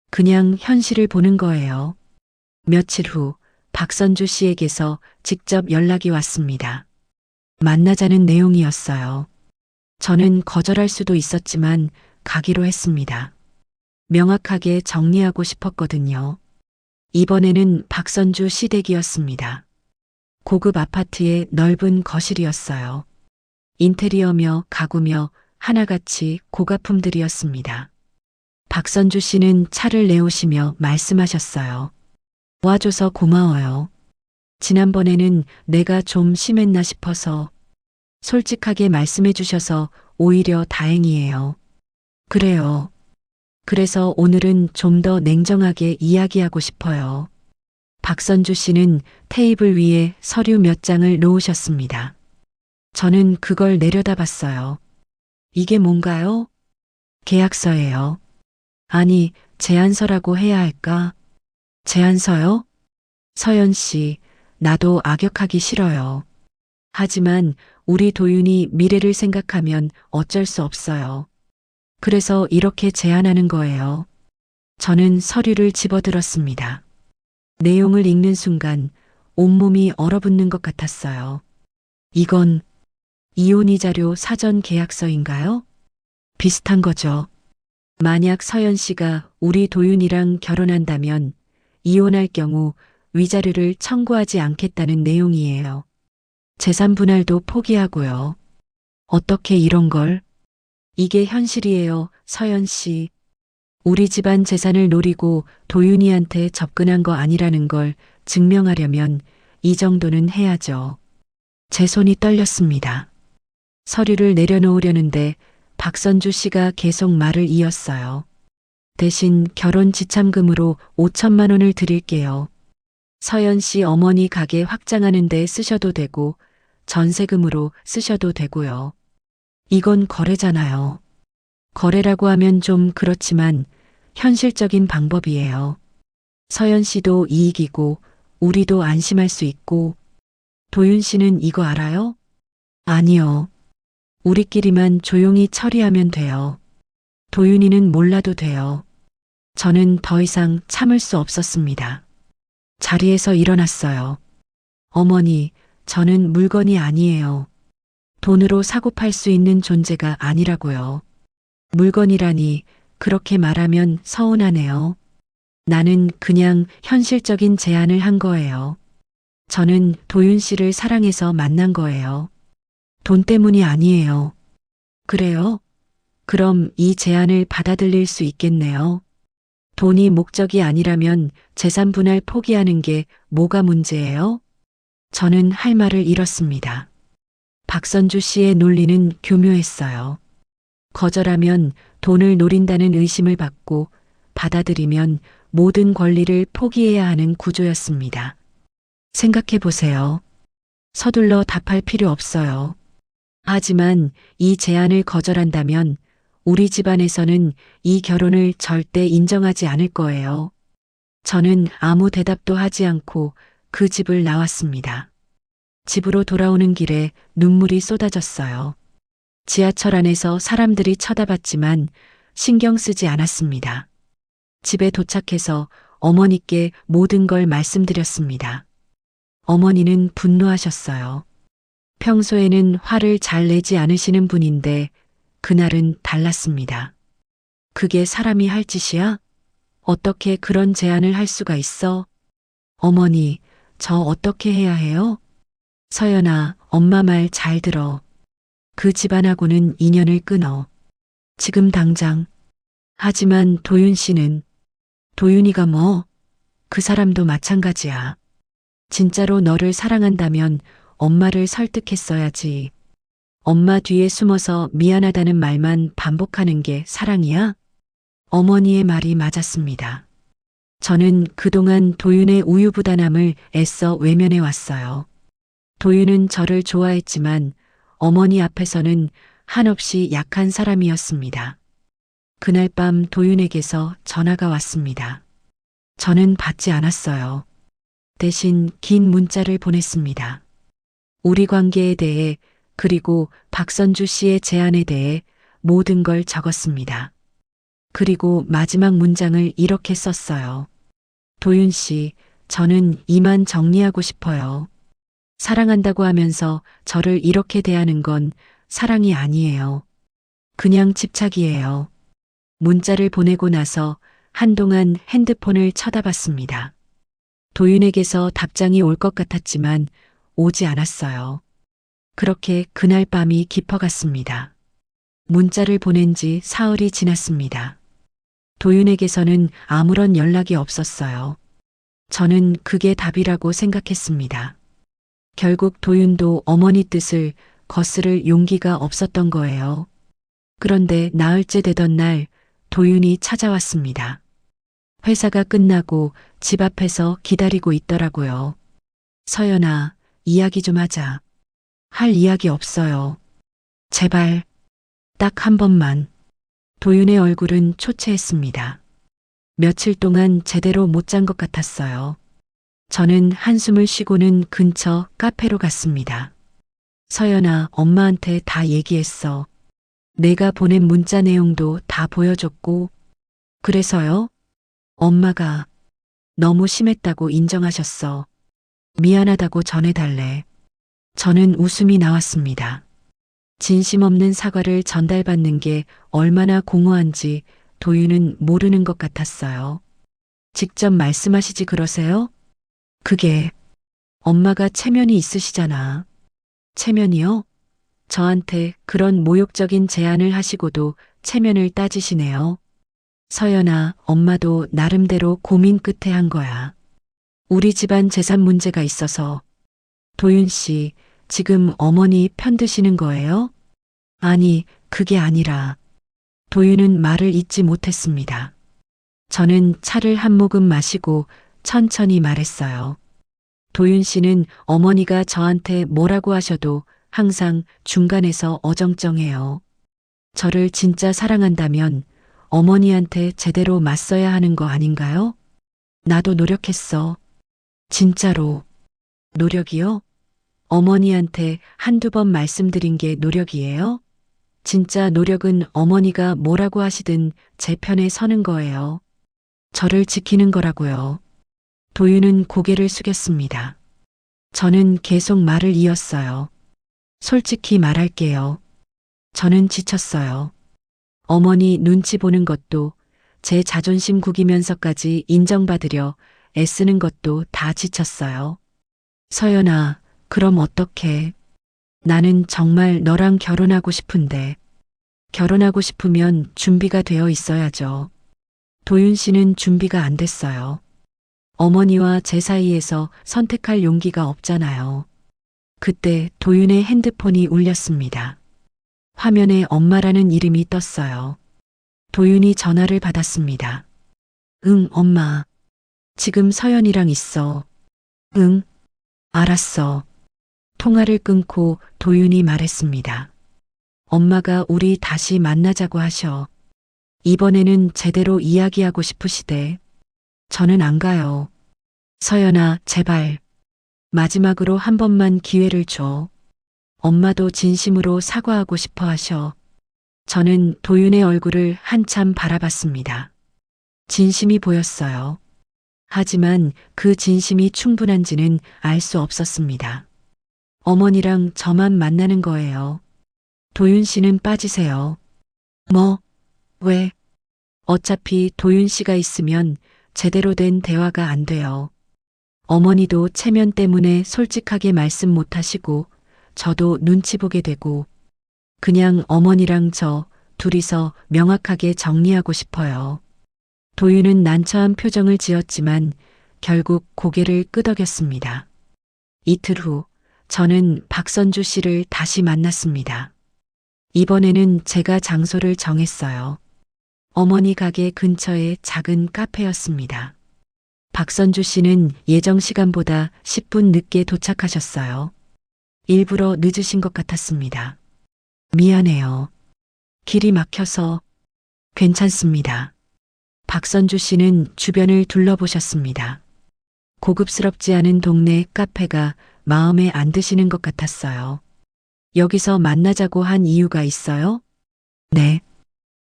그냥 현실을 보는 거예요. 며칠 후 박선주 씨에게서 직접 연락이 왔습니다. 만나자는 내용이었어요. 저는 거절할 수도 있었지만 가기로 했습니다. 명확하게 정리하고 싶었거든요. 이번에는 박선주 시댁이었습니다. 고급 아파트의 넓은 거실이었어요. 인테리어며 가구며 하나같이 고가품들이었습니다. 박선주 씨는 차를 내오시며 말씀하셨어요. 와줘서 고마워요. 지난번에는 내가 좀 심했나 싶어서 솔직하게 말씀해 주셔서 오히려 다행이에요. 그래요. 그래서 오늘은 좀 더 냉정하게 이야기하고 싶어요. 박선주 씨는 테이블 위에 서류 몇 장을 놓으셨습니다. 저는 그걸 내려다봤어요. 이게 뭔가요? 계약서예요. 아니, 제안서라고 해야 할까? 제안서요? 서연 씨, 나도 악역하기 싫어요. 하지만 우리 도윤이 미래를 생각하면 어쩔 수 없어요. 그래서 이렇게 제안하는 거예요. 저는 서류를 집어들었습니다. 내용을 읽는 순간 온몸이 얼어붙는 것 같았어요. 이건 이혼 이자료 사전 계약서인가요? 비슷한 거죠. 만약 서연 씨가 우리 도윤이랑 결혼한다면 이혼할 경우 위자료를 청구하지 않겠다는 내용이에요. 재산 분할도 포기하고요. 어떻게 이런 걸? 이게 현실이에요, 서연 씨. 우리 집안 재산을 노리고 도윤이한테 접근한 거 아니라는 걸 증명하려면 이 정도는 해야죠. 제 손이 떨렸습니다. 서류를 내려놓으려는데 박선주 씨가 계속 말을 이었어요. 대신 결혼 지참금으로 5천만 원을 드릴게요. 서연 씨 어머니 가게 확장하는 데 쓰셔도 되고 전세금으로 쓰셔도 되고요. 이건 거래잖아요. 거래라고 하면 좀 그렇지만 현실적인 방법이에요. 서연 씨도 이익이고 우리도 안심할 수 있고. 도윤 씨는 이거 알아요? 아니요. 우리끼리만 조용히 처리하면 돼요. 도윤이는 몰라도 돼요. 저는 더 이상 참을 수 없었습니다. 자리에서 일어났어요. 어머니, 저는 물건이 아니에요. 돈으로 사고 팔 수 있는 존재가 아니라고요. 물건이라니 그렇게 말하면 서운하네요. 나는 그냥 현실적인 제안을 한 거예요. 저는 도윤 씨를 사랑해서 만난 거예요. 돈 때문이 아니에요. 그래요? 그럼 이 제안을 받아들일 수 있겠네요. 돈이 목적이 아니라면 재산 분할 포기하는 게 뭐가 문제예요? 저는 할 말을 잃었습니다. 박선주 씨의 논리는 교묘했어요. 거절하면 돈을 노린다는 의심을 받고 받아들이면 모든 권리를 포기해야 하는 구조였습니다. 생각해 보세요. 서둘러 답할 필요 없어요. 하지만 이 제안을 거절한다면 우리 집안에서는 이 결혼을 절대 인정하지 않을 거예요. 저는 아무 대답도 하지 않고 그 집을 나왔습니다. 집으로 돌아오는 길에 눈물이 쏟아졌어요. 지하철 안에서 사람들이 쳐다봤지만 신경 쓰지 않았습니다. 집에 도착해서 어머니께 모든 걸 말씀드렸습니다. 어머니는 분노하셨어요. 평소에는 화를 잘 내지 않으시는 분인데 그날은 달랐습니다. 그게 사람이 할 짓이야? 어떻게 그런 제안을 할 수가 있어? 어머니, 저 어떻게 해야 해요? 서연아, 엄마 말 잘 들어. 그 집안하고는 인연을 끊어. 지금 당장. 하지만 도윤 씨는, 도윤이가 뭐? 그 사람도 마찬가지야. 진짜로 너를 사랑한다면 엄마를 설득했어야지. 엄마 뒤에 숨어서 미안하다는 말만 반복하는 게 사랑이야? 어머니의 말이 맞았습니다. 저는 그동안 도윤의 우유부단함을 애써 외면해 왔어요. 도윤은 저를 좋아했지만 어머니 앞에서는 한없이 약한 사람이었습니다. 그날 밤 도윤에게서 전화가 왔습니다. 저는 받지 않았어요. 대신 긴 문자를 보냈습니다. 우리 관계에 대해 그리고 박선주 씨의 제안에 대해 모든 걸 적었습니다. 그리고 마지막 문장을 이렇게 썼어요. 도윤 씨, 저는 이만 정리하고 싶어요. 사랑한다고 하면서 저를 이렇게 대하는 건 사랑이 아니에요. 그냥 집착이에요. 문자를 보내고 나서 한동안 핸드폰을 쳐다봤습니다. 도윤에게서 답장이 올 것 같았지만 오지 않았어요. 그렇게 그날 밤이 깊어갔습니다. 문자를 보낸 지 사흘이 지났습니다. 도윤에게서는 아무런 연락이 없었어요. 저는 그게 답이라고 생각했습니다. 결국 도윤도 어머니 뜻을 거스를 용기가 없었던 거예요. 그런데 나흘째 되던 날 도윤이 찾아왔습니다. 회사가 끝나고 집 앞에서 기다리고 있더라고요. 서연아, 이야기 좀 하자. 할 이야기 없어요. 제발, 딱 한 번만. 도윤의 얼굴은 초췌했습니다. 며칠 동안 제대로 못 잔 것 같았어요. 저는 한숨을 쉬고는 근처 카페로 갔습니다. 서연아, 엄마한테 다 얘기했어. 내가 보낸 문자 내용도 다 보여줬고. 그래서요? 엄마가 너무 심했다고 인정하셨어. 미안하다고 전해달래. 저는 웃음이 나왔습니다. 진심 없는 사과를 전달받는 게 얼마나 공허한지 도윤은 모르는 것 같았어요. 직접 말씀하시지 그러세요? 그게 엄마가 체면이 있으시잖아. 체면이요? 저한테 그런 모욕적인 제안을 하시고도 체면을 따지시네요. 서연아, 엄마도 나름대로 고민 끝에 한 거야. 우리 집안 재산 문제가 있어서. 도윤 씨, 지금 어머니 편드시는 거예요? 아니, 그게 아니라. 도윤은 말을 잇지 못했습니다. 저는 차를 한 모금 마시고 천천히 말했어요. 도윤 씨는 어머니가 저한테 뭐라고 하셔도 항상 중간에서 어정쩡해요. 저를 진짜 사랑한다면 어머니한테 제대로 맞서야 하는 거 아닌가요? 나도 노력했어. 진짜로. 노력이요? 어머니한테 한두 번 말씀드린 게 노력이에요? 진짜 노력은 어머니가 뭐라고 하시든 제 편에 서는 거예요. 저를 지키는 거라고요. 도윤은 고개를 숙였습니다. 저는 계속 말을 이었어요. 솔직히 말할게요. 저는 지쳤어요. 어머니 눈치 보는 것도 제 자존심 구기면서까지 인정받으려 애쓰는 것도 다 지쳤어요. 서연아, 그럼 어떡해? 나는 정말 너랑 결혼하고 싶은데. 결혼하고 싶으면 준비가 되어 있어야죠. 도윤 씨는 준비가 안 됐어요. 어머니와 제 사이에서 선택할 용기가 없잖아요. 그때 도윤의 핸드폰이 울렸습니다. 화면에 엄마라는 이름이 떴어요. 도윤이 전화를 받았습니다. 응, 엄마. 지금 서연이랑 있어. 응, 알았어. 통화를 끊고 도윤이 말했습니다. 엄마가 우리 다시 만나자고 하셔. 이번에는 제대로 이야기하고 싶으시대. 저는 안 가요. 서연아, 제발. 마지막으로 한 번만 기회를 줘. 엄마도 진심으로 사과하고 싶어 하셔. 저는 도윤의 얼굴을 한참 바라봤습니다. 진심이 보였어요. 하지만 그 진심이 충분한지는 알 수 없었습니다. 어머니랑 저만 만나는 거예요. 도윤 씨는 빠지세요. 뭐? 왜? 어차피 도윤 씨가 있으면 제대로 된 대화가 안 돼요. 어머니도 체면 때문에 솔직하게 말씀 못 하시고 저도 눈치 보게 되고 그냥 어머니랑 저 둘이서 명확하게 정리하고 싶어요. 도윤은 난처한 표정을 지었지만 결국 고개를 끄덕였습니다. 이틀 후 저는 박선주 씨를 다시 만났습니다. 이번에는 제가 장소를 정했어요. 어머니 가게 근처의 작은 카페였습니다. 박선주 씨는 예정 시간보다 10분 늦게 도착하셨어요. 일부러 늦으신 것 같았습니다. 미안해요. 길이 막혀서. 괜찮습니다. 박선주 씨는 주변을 둘러보셨습니다. 고급스럽지 않은 동네 카페가 마음에 안 드시는 것 같았어요. 여기서 만나자고 한 이유가 있어요? 네.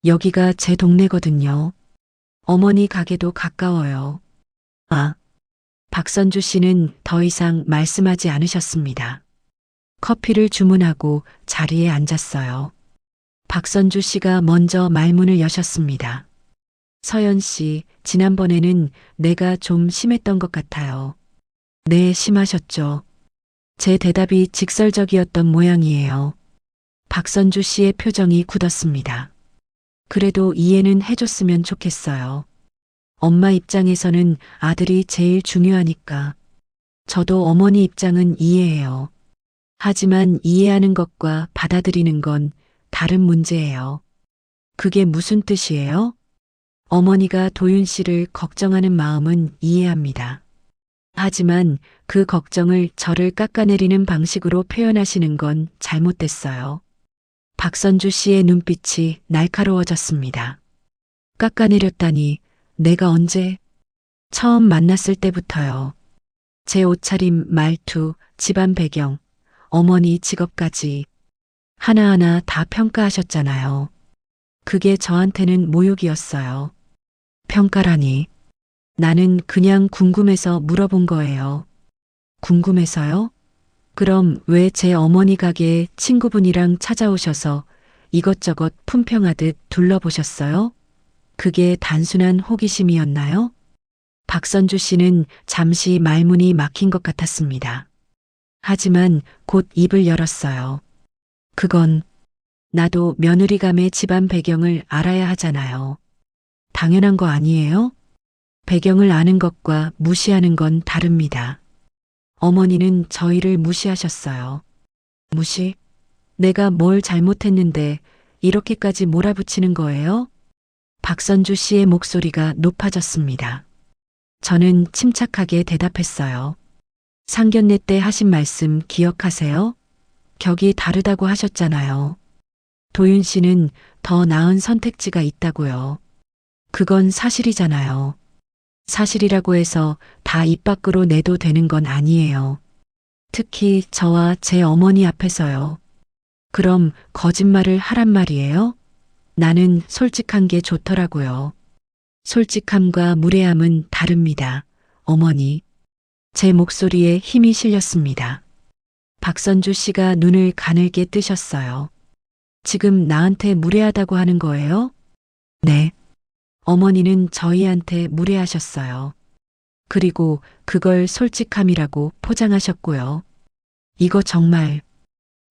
여기가 제 동네거든요. 어머니 가게도 가까워요. 아, 박선주 씨는 더 이상 말씀하지 않으셨습니다. 커피를 주문하고 자리에 앉았어요. 박선주 씨가 먼저 말문을 여셨습니다. 서연 씨, 지난번에는 내가 좀 심했던 것 같아요. 네, 심하셨죠. 제 대답이 직설적이었던 모양이에요. 박선주 씨의 표정이 굳었습니다. 그래도 이해는 해줬으면 좋겠어요. 엄마 입장에서는 아들이 제일 중요하니까. 저도 어머니 입장은 이해해요. 하지만 이해하는 것과 받아들이는 건 다른 문제예요. 그게 무슨 뜻이에요? 어머니가 도윤 씨를 걱정하는 마음은 이해합니다. 하지만 그 걱정을 저를 깎아내리는 방식으로 표현하시는 건 잘못됐어요. 박선주 씨의 눈빛이 날카로워졌습니다. 깎아내렸다니, 내가 언제? 처음 만났을 때부터요. 제 옷차림, 말투, 집안 배경, 어머니 직업까지 하나하나 다 평가하셨잖아요. 그게 저한테는 모욕이었어요. 평가라니. 나는 그냥 궁금해서 물어본 거예요. 궁금해서요? 그럼 왜 제 어머니 가게에 친구분이랑 찾아오셔서 이것저것 품평하듯 둘러보셨어요? 그게 단순한 호기심이었나요? 박선주 씨는 잠시 말문이 막힌 것 같았습니다. 하지만 곧 입을 열었어요. 그건 나도 며느리감의 집안 배경을 알아야 하잖아요. 당연한 거 아니에요? 배경을 아는 것과 무시하는 건 다릅니다. 어머니는 저희를 무시하셨어요. 무시? 내가 뭘 잘못했는데 이렇게까지 몰아붙이는 거예요? 박선주 씨의 목소리가 높아졌습니다. 저는 침착하게 대답했어요. 상견례 때 하신 말씀 기억하세요? 격이 다르다고 하셨잖아요. 도윤 씨는 더 나은 선택지가 있다고요. 그건 사실이잖아요. 사실이라고 해서 다 입 밖으로 내도 되는 건 아니에요. 특히 저와 제 어머니 앞에서요. 그럼 거짓말을 하란 말이에요? 나는 솔직한 게 좋더라고요. 솔직함과 무례함은 다릅니다. 어머니. 제 목소리에 힘이 실렸습니다. 박선주 씨가 눈을 가늘게 뜨셨어요. 지금 나한테 무례하다고 하는 거예요? 네. 어머니는 저희한테 무례하셨어요. 그리고 그걸 솔직함이라고 포장하셨고요. 이거 정말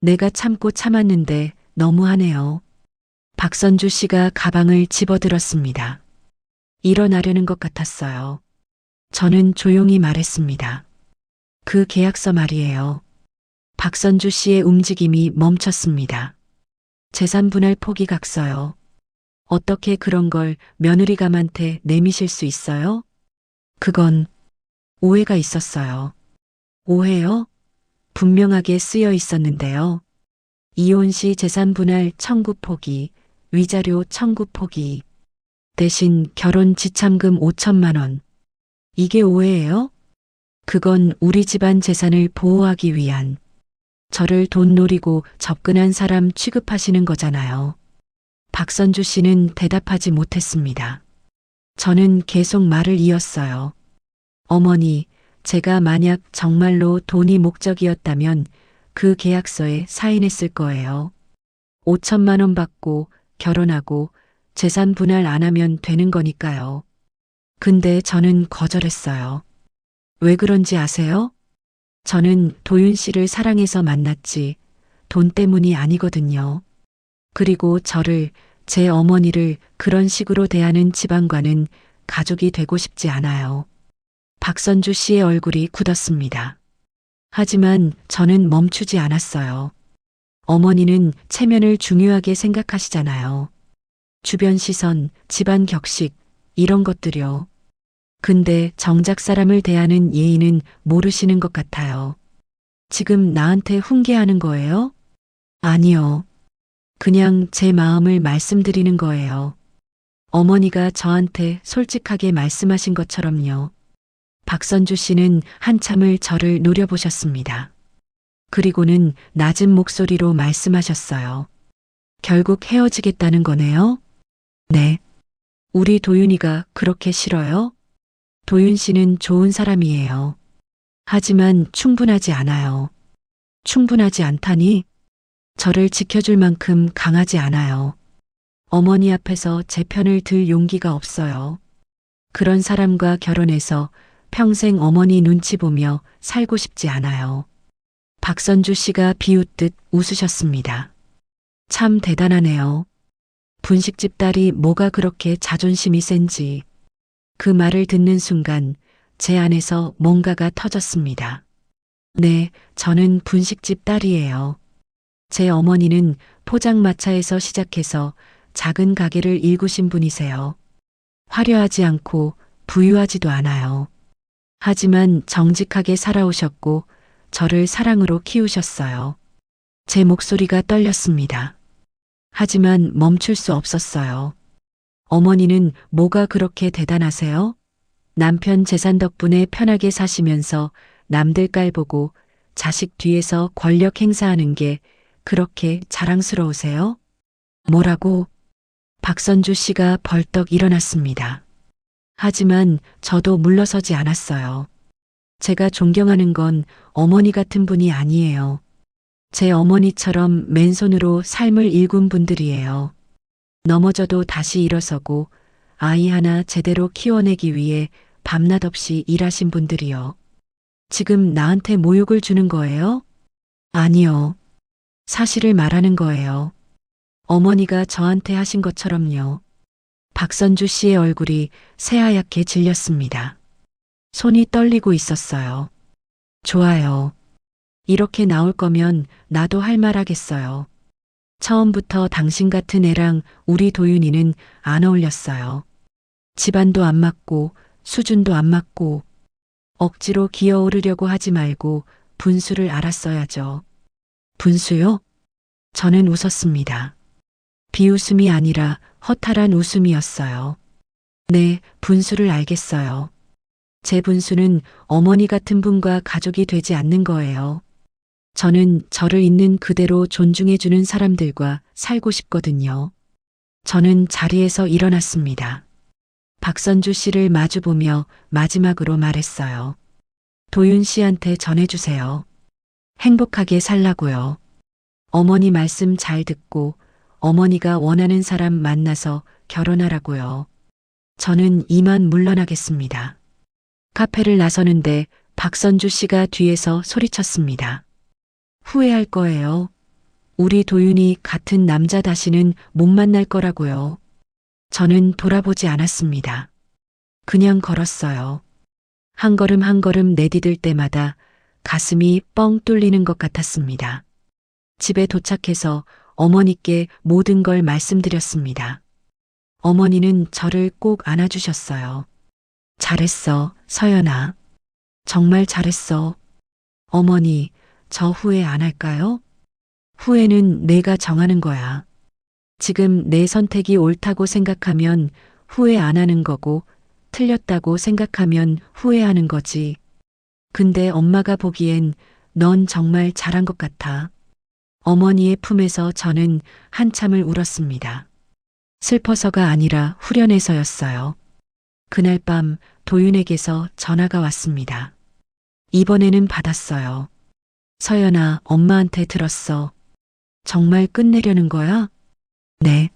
내가 참고 참았는데 너무하네요. 박선주 씨가 가방을 집어들었습니다. 일어나려는 것 같았어요. 저는 조용히 말했습니다. 그 계약서 말이에요. 박선주 씨의 움직임이 멈췄습니다. 재산 분할 포기각서요. 어떻게 그런 걸 며느리감한테 내미실 수 있어요? 그건 오해가 있었어요. 오해요? 분명하게 쓰여 있었는데요. 이혼 시 재산 분할 청구 포기, 위자료 청구 포기, 대신 결혼 지참금 5천만 원. 이게 오해예요? 그건 우리 집안 재산을 보호하기 위한 저를 돈 노리고 접근한 사람 취급하시는 거잖아요. 박선주 씨는 대답하지 못했습니다. 저는 계속 말을 이었어요. 어머니, 제가 만약 정말로 돈이 목적이었다면 그 계약서에 사인했을 거예요. 5천만 원 받고 결혼하고 재산 분할 안 하면 되는 거니까요. 근데 저는 거절했어요. 왜 그런지 아세요? 저는 도윤 씨를 사랑해서 만났지 돈 때문이 아니거든요. 그리고 저를, 제 어머니를 그런 식으로 대하는 집안과는 가족이 되고 싶지 않아요. 박선주 씨의 얼굴이 굳었습니다. 하지만 저는 멈추지 않았어요. 어머니는 체면을 중요하게 생각하시잖아요. 주변 시선, 집안 격식, 이런 것들요. 근데 정작 사람을 대하는 예의는 모르시는 것 같아요. 지금 나한테 훈계하는 거예요? 아니요. 그냥 제 마음을 말씀드리는 거예요. 어머니가 저한테 솔직하게 말씀하신 것처럼요. 박선주 씨는 한참을 저를 노려보셨습니다. 그리고는 낮은 목소리로 말씀하셨어요. 결국 헤어지겠다는 거네요? 네. 우리 도윤이가 그렇게 싫어요? 도윤 씨는 좋은 사람이에요. 하지만 충분하지 않아요. 충분하지 않다니? 저를 지켜줄 만큼 강하지 않아요. 어머니 앞에서 제 편을 들 용기가 없어요. 그런 사람과 결혼해서 평생 어머니 눈치 보며 살고 싶지 않아요. 박선주 씨가 비웃듯 웃으셨습니다. 참 대단하네요. 분식집 딸이 뭐가 그렇게 자존심이 센지. 그 말을 듣는 순간 제 안에서 뭔가가 터졌습니다. 네, 저는 분식집 딸이에요. 제 어머니는 포장마차에서 시작해서 작은 가게를 일구신 분이세요. 화려하지 않고 부유하지도 않아요. 하지만 정직하게 살아오셨고 저를 사랑으로 키우셨어요. 제 목소리가 떨렸습니다. 하지만 멈출 수 없었어요. 어머니는 뭐가 그렇게 대단하세요? 남편 재산 덕분에 편하게 사시면서 남들 깔보고 자식 뒤에서 권력 행사하는 게 그렇게 자랑스러우세요? 뭐라고? 박선주 씨가 벌떡 일어났습니다. 하지만 저도 물러서지 않았어요. 제가 존경하는 건 어머니 같은 분이 아니에요. 제 어머니처럼 맨손으로 삶을 일군 분들이에요. 넘어져도 다시 일어서고 아이 하나 제대로 키워내기 위해 밤낮 없이 일하신 분들이요. 지금 나한테 모욕을 주는 거예요? 아니요. 사실을 말하는 거예요. 어머니가 저한테 하신 것처럼요. 박선주 씨의 얼굴이 새하얗게 질렸습니다. 손이 떨리고 있었어요. 좋아요. 이렇게 나올 거면 나도 할 말 하겠어요. 처음부터 당신 같은 애랑 우리 도윤이는 안 어울렸어요. 집안도 안 맞고 수준도 안 맞고 억지로 기어오르려고 하지 말고 분수를 알았어야죠. 분수요? 저는 웃었습니다. 비웃음이 아니라 허탈한 웃음이었어요. 네, 분수를 알겠어요. 제 분수는 어머니 같은 분과 가족이 되지 않는 거예요. 저는 저를 있는 그대로 존중해주는 사람들과 살고 싶거든요. 저는 자리에서 일어났습니다. 박선주 씨를 마주보며 마지막으로 말했어요. 도윤 씨한테 전해주세요. 행복하게 살라고요. 어머니 말씀 잘 듣고 어머니가 원하는 사람 만나서 결혼하라고요. 저는 이만 물러나겠습니다. 카페를 나서는데 박선주 씨가 뒤에서 소리쳤습니다. 후회할 거예요. 우리 도윤이 같은 남자 다시는 못 만날 거라고요. 저는 돌아보지 않았습니다. 그냥 걸었어요. 한 걸음 한 걸음 내디딜 때마다 가슴이 뻥 뚫리는 것 같았습니다. 집에 도착해서 어머니께 모든 걸 말씀드렸습니다. 어머니는 저를 꼭 안아주셨어요. 잘했어, 서연아. 정말 잘했어. 어머니, 저 후회 안 할까요? 후회는 내가 정하는 거야. 지금 내 선택이 옳다고 생각하면 후회 안 하는 거고, 틀렸다고 생각하면 후회하는 거지. 근데 엄마가 보기엔 넌 정말 잘한 것 같아. 어머니의 품에서 저는 한참을 울었습니다. 슬퍼서가 아니라 후련해서였어요. 그날 밤 도윤에게서 전화가 왔습니다. 이번에는 받았어요. 서연아, 엄마한테 들었어. 정말 끝내려는 거야? 네.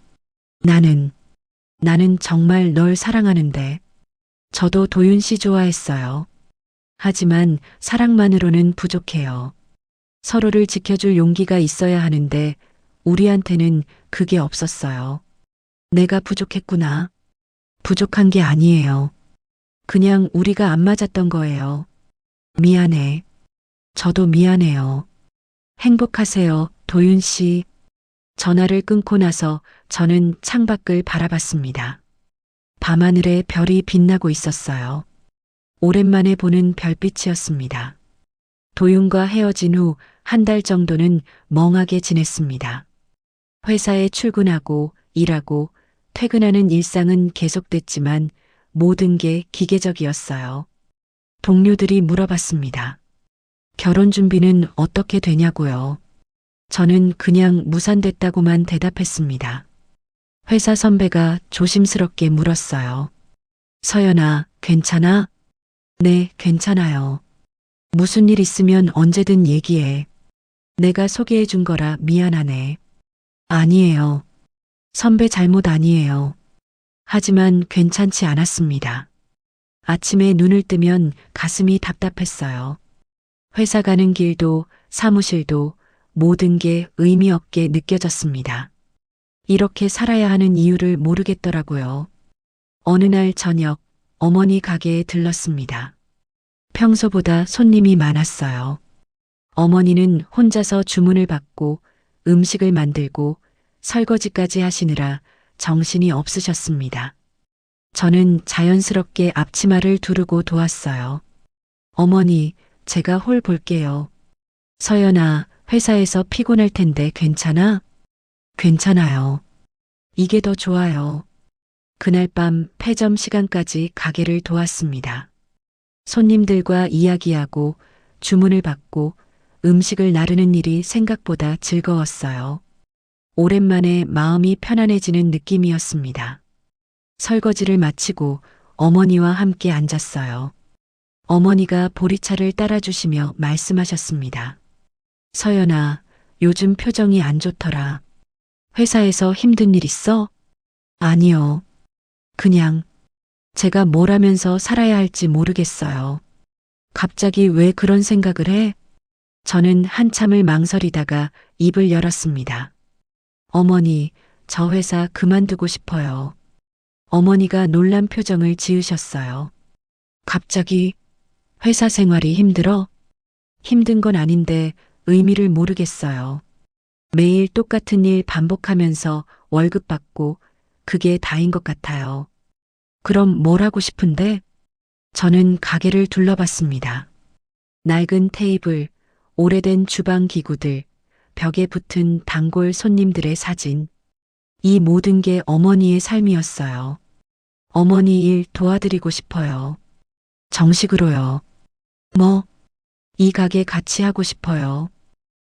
나는 정말 널 사랑하는데. 저도 도윤 씨 좋아했어요. 하지만 사랑만으로는 부족해요. 서로를 지켜줄 용기가 있어야 하는데 우리한테는 그게 없었어요. 내가 부족했구나. 부족한 게 아니에요. 그냥 우리가 안 맞았던 거예요. 미안해. 저도 미안해요. 행복하세요, 도윤 씨. 전화를 끊고 나서 저는 창밖을 바라봤습니다. 밤하늘에 별이 빛나고 있었어요. 오랜만에 보는 별빛이었습니다. 도윤과 헤어진 후 한 달 정도는 멍하게 지냈습니다. 회사에 출근하고 일하고 퇴근하는 일상은 계속됐지만 모든 게 기계적이었어요. 동료들이 물어봤습니다. 결혼 준비는 어떻게 되냐고요. 저는 그냥 무산됐다고만 대답했습니다. 회사 선배가 조심스럽게 물었어요. 서연아, 괜찮아? 네, 괜찮아요. 무슨 일 있으면 언제든 얘기해. 내가 소개해 준 거라 미안하네. 아니에요. 선배 잘못 아니에요. 하지만 괜찮지 않았습니다. 아침에 눈을 뜨면 가슴이 답답했어요. 회사 가는 길도 사무실도 모든 게 의미 없게 느껴졌습니다. 이렇게 살아야 하는 이유를 모르겠더라고요. 어느 날 저녁 어머니 가게에 들렀습니다. 평소보다 손님이 많았어요. 어머니는 혼자서 주문을 받고 음식을 만들고 설거지까지 하시느라 정신이 없으셨습니다. 저는 자연스럽게 앞치마를 두르고 도왔어요. 어머니, 제가 홀 볼게요. 서연아, 회사에서 피곤할 텐데 괜찮아? 괜찮아요. 이게 더 좋아요. 그날 밤 폐점 시간까지 가게를 도왔습니다. 손님들과 이야기하고 주문을 받고 음식을 나르는 일이 생각보다 즐거웠어요. 오랜만에 마음이 편안해지는 느낌이었습니다. 설거지를 마치고 어머니와 함께 앉았어요. 어머니가 보리차를 따라주시며 말씀하셨습니다. 서연아, 요즘 표정이 안 좋더라. 회사에서 힘든 일 있어? 아니요. 그냥 제가 뭘 하면서 살아야 할지 모르겠어요. 갑자기 왜 그런 생각을 해? 저는 한참을 망설이다가 입을 열었습니다. 어머니, 저 회사 그만두고 싶어요. 어머니가 놀란 표정을 지으셨어요. 갑자기 회사 생활이 힘들어? 힘든 건 아닌데 의미를 모르겠어요. 매일 똑같은 일 반복하면서 월급 받고 그게 다인 것 같아요. 그럼 뭘 하고 싶은데? 저는 가게를 둘러봤습니다. 낡은 테이블, 오래된 주방 기구들, 벽에 붙은 단골 손님들의 사진. 이 모든 게 어머니의 삶이었어요. 어머니 일 도와드리고 싶어요. 정식으로요. 뭐, 이 가게 같이 하고 싶어요.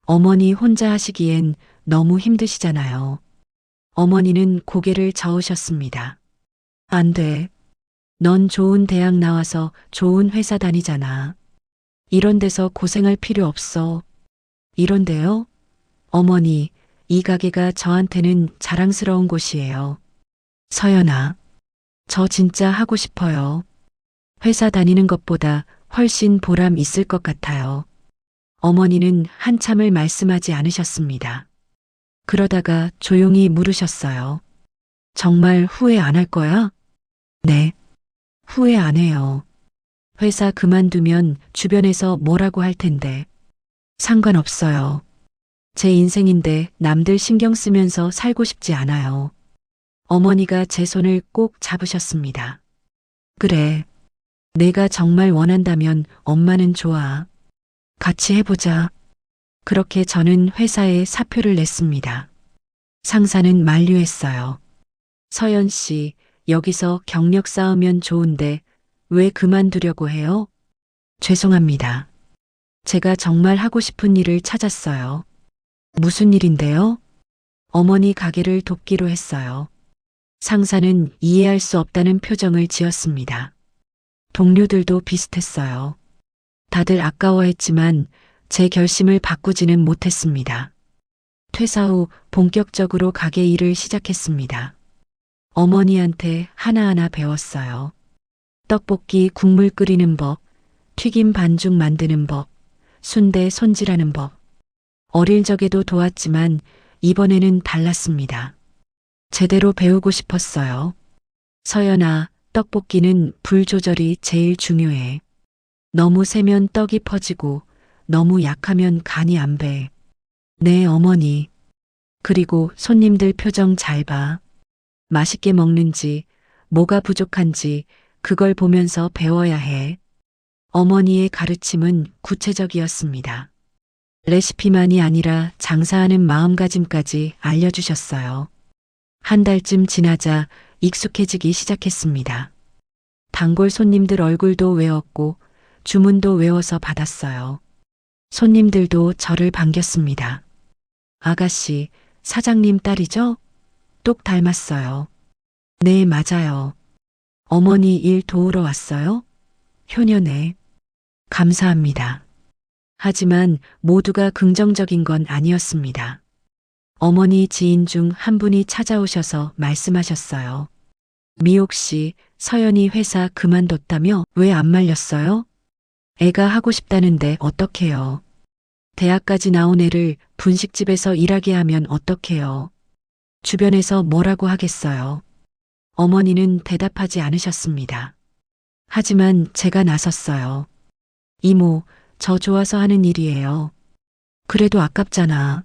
어머니 혼자 하시기엔 너무 힘드시잖아요. 어머니는 고개를 저으셨습니다. 안 돼. 넌 좋은 대학 나와서 좋은 회사 다니잖아. 이런 데서 고생할 필요 없어. 이런데요? 어머니, 이 가게가 저한테는 자랑스러운 곳이에요. 서연아, 저 진짜 하고 싶어요. 회사 다니는 것보다 훨씬 보람 있을 것 같아요. 어머니는 한참을 말씀하지 않으셨습니다. 그러다가 조용히 물으셨어요. 정말 후회 안 할 거야? 네, 후회 안 해요. 회사 그만두면 주변에서 뭐라고 할 텐데. 상관없어요. 제 인생인데 남들 신경 쓰면서 살고 싶지 않아요. 어머니가 제 손을 꼭 잡으셨습니다. 그래. 내가 정말 원한다면 엄마는 좋아. 같이 해보자. 그렇게 저는 회사에 사표를 냈습니다. 상사는 만류했어요. 서연 씨, 여기서 경력 쌓으면 좋은데 왜 그만두려고 해요? 죄송합니다. 제가 정말 하고 싶은 일을 찾았어요. 무슨 일인데요? 어머니 가게를 돕기로 했어요. 상사는 이해할 수 없다는 표정을 지었습니다. 동료들도 비슷했어요. 다들 아까워했지만 제 결심을 바꾸지는 못했습니다. 퇴사 후 본격적으로 가게 일을 시작했습니다. 어머니한테 하나하나 배웠어요. 떡볶이 국물 끓이는 법, 튀김 반죽 만드는 법, 순대 손질하는 법. 어릴 적에도 도왔지만 이번에는 달랐습니다. 제대로 배우고 싶었어요. 서연아, 떡볶이는 불 조절이 제일 중요해. 너무 세면 떡이 퍼지고 너무 약하면 간이 안 배. 네, 어머니. 그리고 손님들 표정 잘 봐. 맛있게 먹는지, 뭐가 부족한지 그걸 보면서 배워야 해. 어머니의 가르침은 구체적이었습니다. 레시피만이 아니라 장사하는 마음가짐까지 알려주셨어요. 한 달쯤 지나자 익숙해지기 시작했습니다. 단골 손님들 얼굴도 외웠고 주문도 외워서 받았어요. 손님들도 저를 반겼습니다. 아가씨, 사장님 딸이죠? 똑 닮았어요. 네, 맞아요. 어머니 일 도우러 왔어요? 효녀네. 감사합니다. 하지만 모두가 긍정적인 건 아니었습니다. 어머니 지인 중 한 분이 찾아오셔서 말씀하셨어요. 미옥 씨, 서연이 회사 그만뒀다며 왜 안 말렸어요? 애가 하고 싶다는데 어떡해요? 대학까지 나온 애를 분식집에서 일하게 하면 어떡해요? 주변에서 뭐라고 하겠어요? 어머니는 대답하지 않으셨습니다. 하지만 제가 나섰어요. 이모, 저 좋아서 하는 일이에요. 그래도 아깝잖아.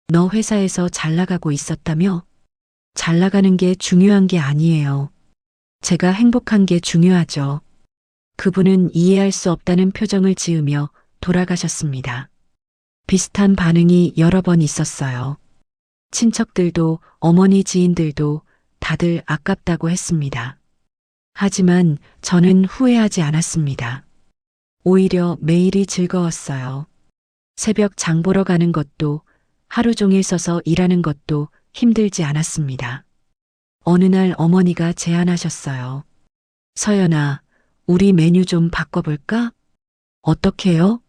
너 회사에서 잘 나가고 있었다며? 잘 나가는 게 중요한 게 아니에요. 제가 행복한 게 중요하죠. 그분은 이해할 수 없다는 표정을 지으며 돌아가셨습니다. 비슷한 반응이 여러 번 있었어요. 친척들도 어머니 지인들도 다들 아깝다고 했습니다. 하지만 저는 후회하지 않았습니다. 오히려 매일이 즐거웠어요. 새벽 장 보러 가는 것도 하루 종일 서서 일하는 것도 힘들지 않았습니다. 어느 날 어머니가 제안하셨어요. 서연아, 우리 메뉴 좀 바꿔볼까? 어떻게요?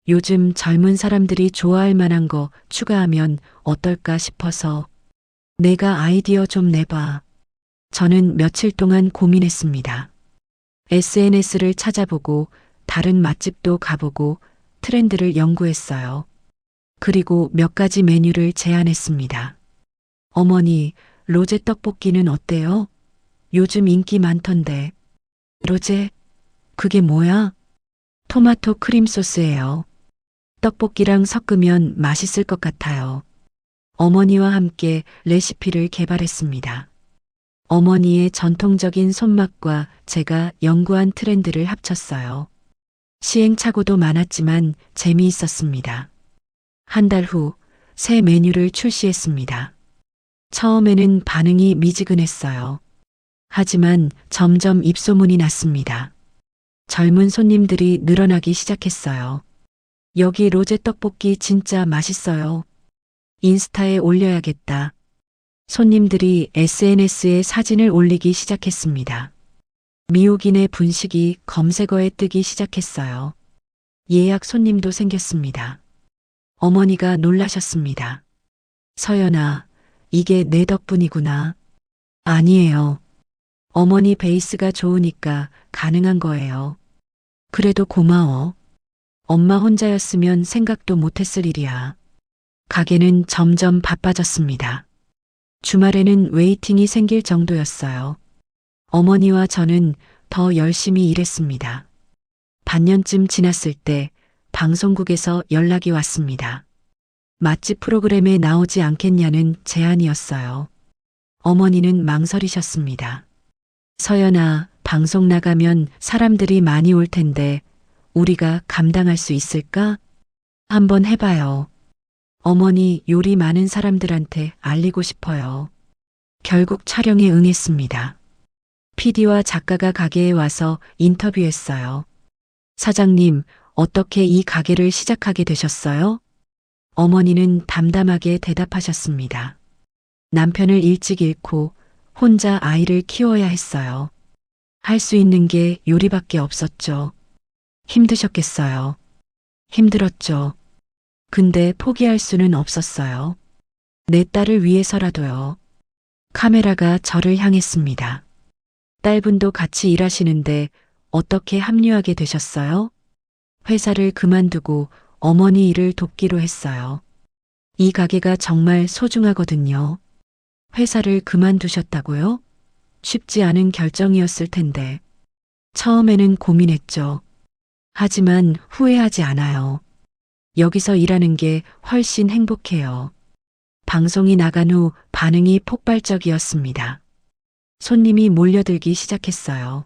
요즘 젊은 사람들이 좋아할 만한 거 추가하면 어떨까 싶어서. 내가 아이디어 좀 내봐. 저는 며칠 동안 고민했습니다. SNS를 찾아보고 다른 맛집도 가보고 트렌드를 연구했어요. 그리고 몇 가지 메뉴를 제안했습니다. 어머니, 로제 떡볶이는 어때요? 요즘 인기 많던데. 로제? 그게 뭐야? 토마토 크림 소스예요. 떡볶이랑 섞으면 맛있을 것 같아요. 어머니와 함께 레시피를 개발했습니다. 어머니의 전통적인 손맛과 제가 연구한 트렌드를 합쳤어요. 시행착오도 많았지만 재미있었습니다. 한 달 후 새 메뉴를 출시했습니다. 처음에는 반응이 미지근했어요. 하지만 점점 입소문이 났습니다. 젊은 손님들이 늘어나기 시작했어요. 여기 로제 떡볶이 진짜 맛있어요. 인스타에 올려야겠다. 손님들이 SNS에 사진을 올리기 시작했습니다. 미옥인의 분식이 검색어에 뜨기 시작했어요. 예약 손님도 생겼습니다. 어머니가 놀라셨습니다. 서연아, 이게 내 덕분이구나. 아니에요. 어머니 베이스가 좋으니까 가능한 거예요. 그래도 고마워. 엄마 혼자였으면 생각도 못했을 일이야. 가게는 점점 바빠졌습니다. 주말에는 웨이팅이 생길 정도였어요. 어머니와 저는 더 열심히 일했습니다. 반년쯤 지났을 때 방송국에서 연락이 왔습니다. 맛집 프로그램에 나오지 않겠냐는 제안이었어요. 어머니는 망설이셨습니다. 서연아, 방송 나가면 사람들이 많이 올 텐데 우리가 감당할 수 있을까? 한번 해봐요. 어머니 요리 많은 사람들한테 알리고 싶어요. 결국 촬영에 응했습니다. PD와 작가가 가게에 와서 인터뷰했어요. 사장님, 어떻게 이 가게를 시작하게 되셨어요? 어머니는 담담하게 대답하셨습니다. 남편을 일찍 잃고 혼자 아이를 키워야 했어요. 할 수 있는 게 요리밖에 없었죠. 힘드셨겠어요. 힘들었죠. 근데 포기할 수는 없었어요. 내 딸을 위해서라도요. 카메라가 저를 향했습니다. 딸분도 같이 일하시는데 어떻게 합류하게 되셨어요? 회사를 그만두고 어머니 일을 돕기로 했어요. 이 가게가 정말 소중하거든요. 회사를 그만두셨다고요? 쉽지 않은 결정이었을 텐데. 처음에는 고민했죠. 하지만 후회하지 않아요. 여기서 일하는 게 훨씬 행복해요. 방송이 나간 후 반응이 폭발적이었습니다. 손님이 몰려들기 시작했어요.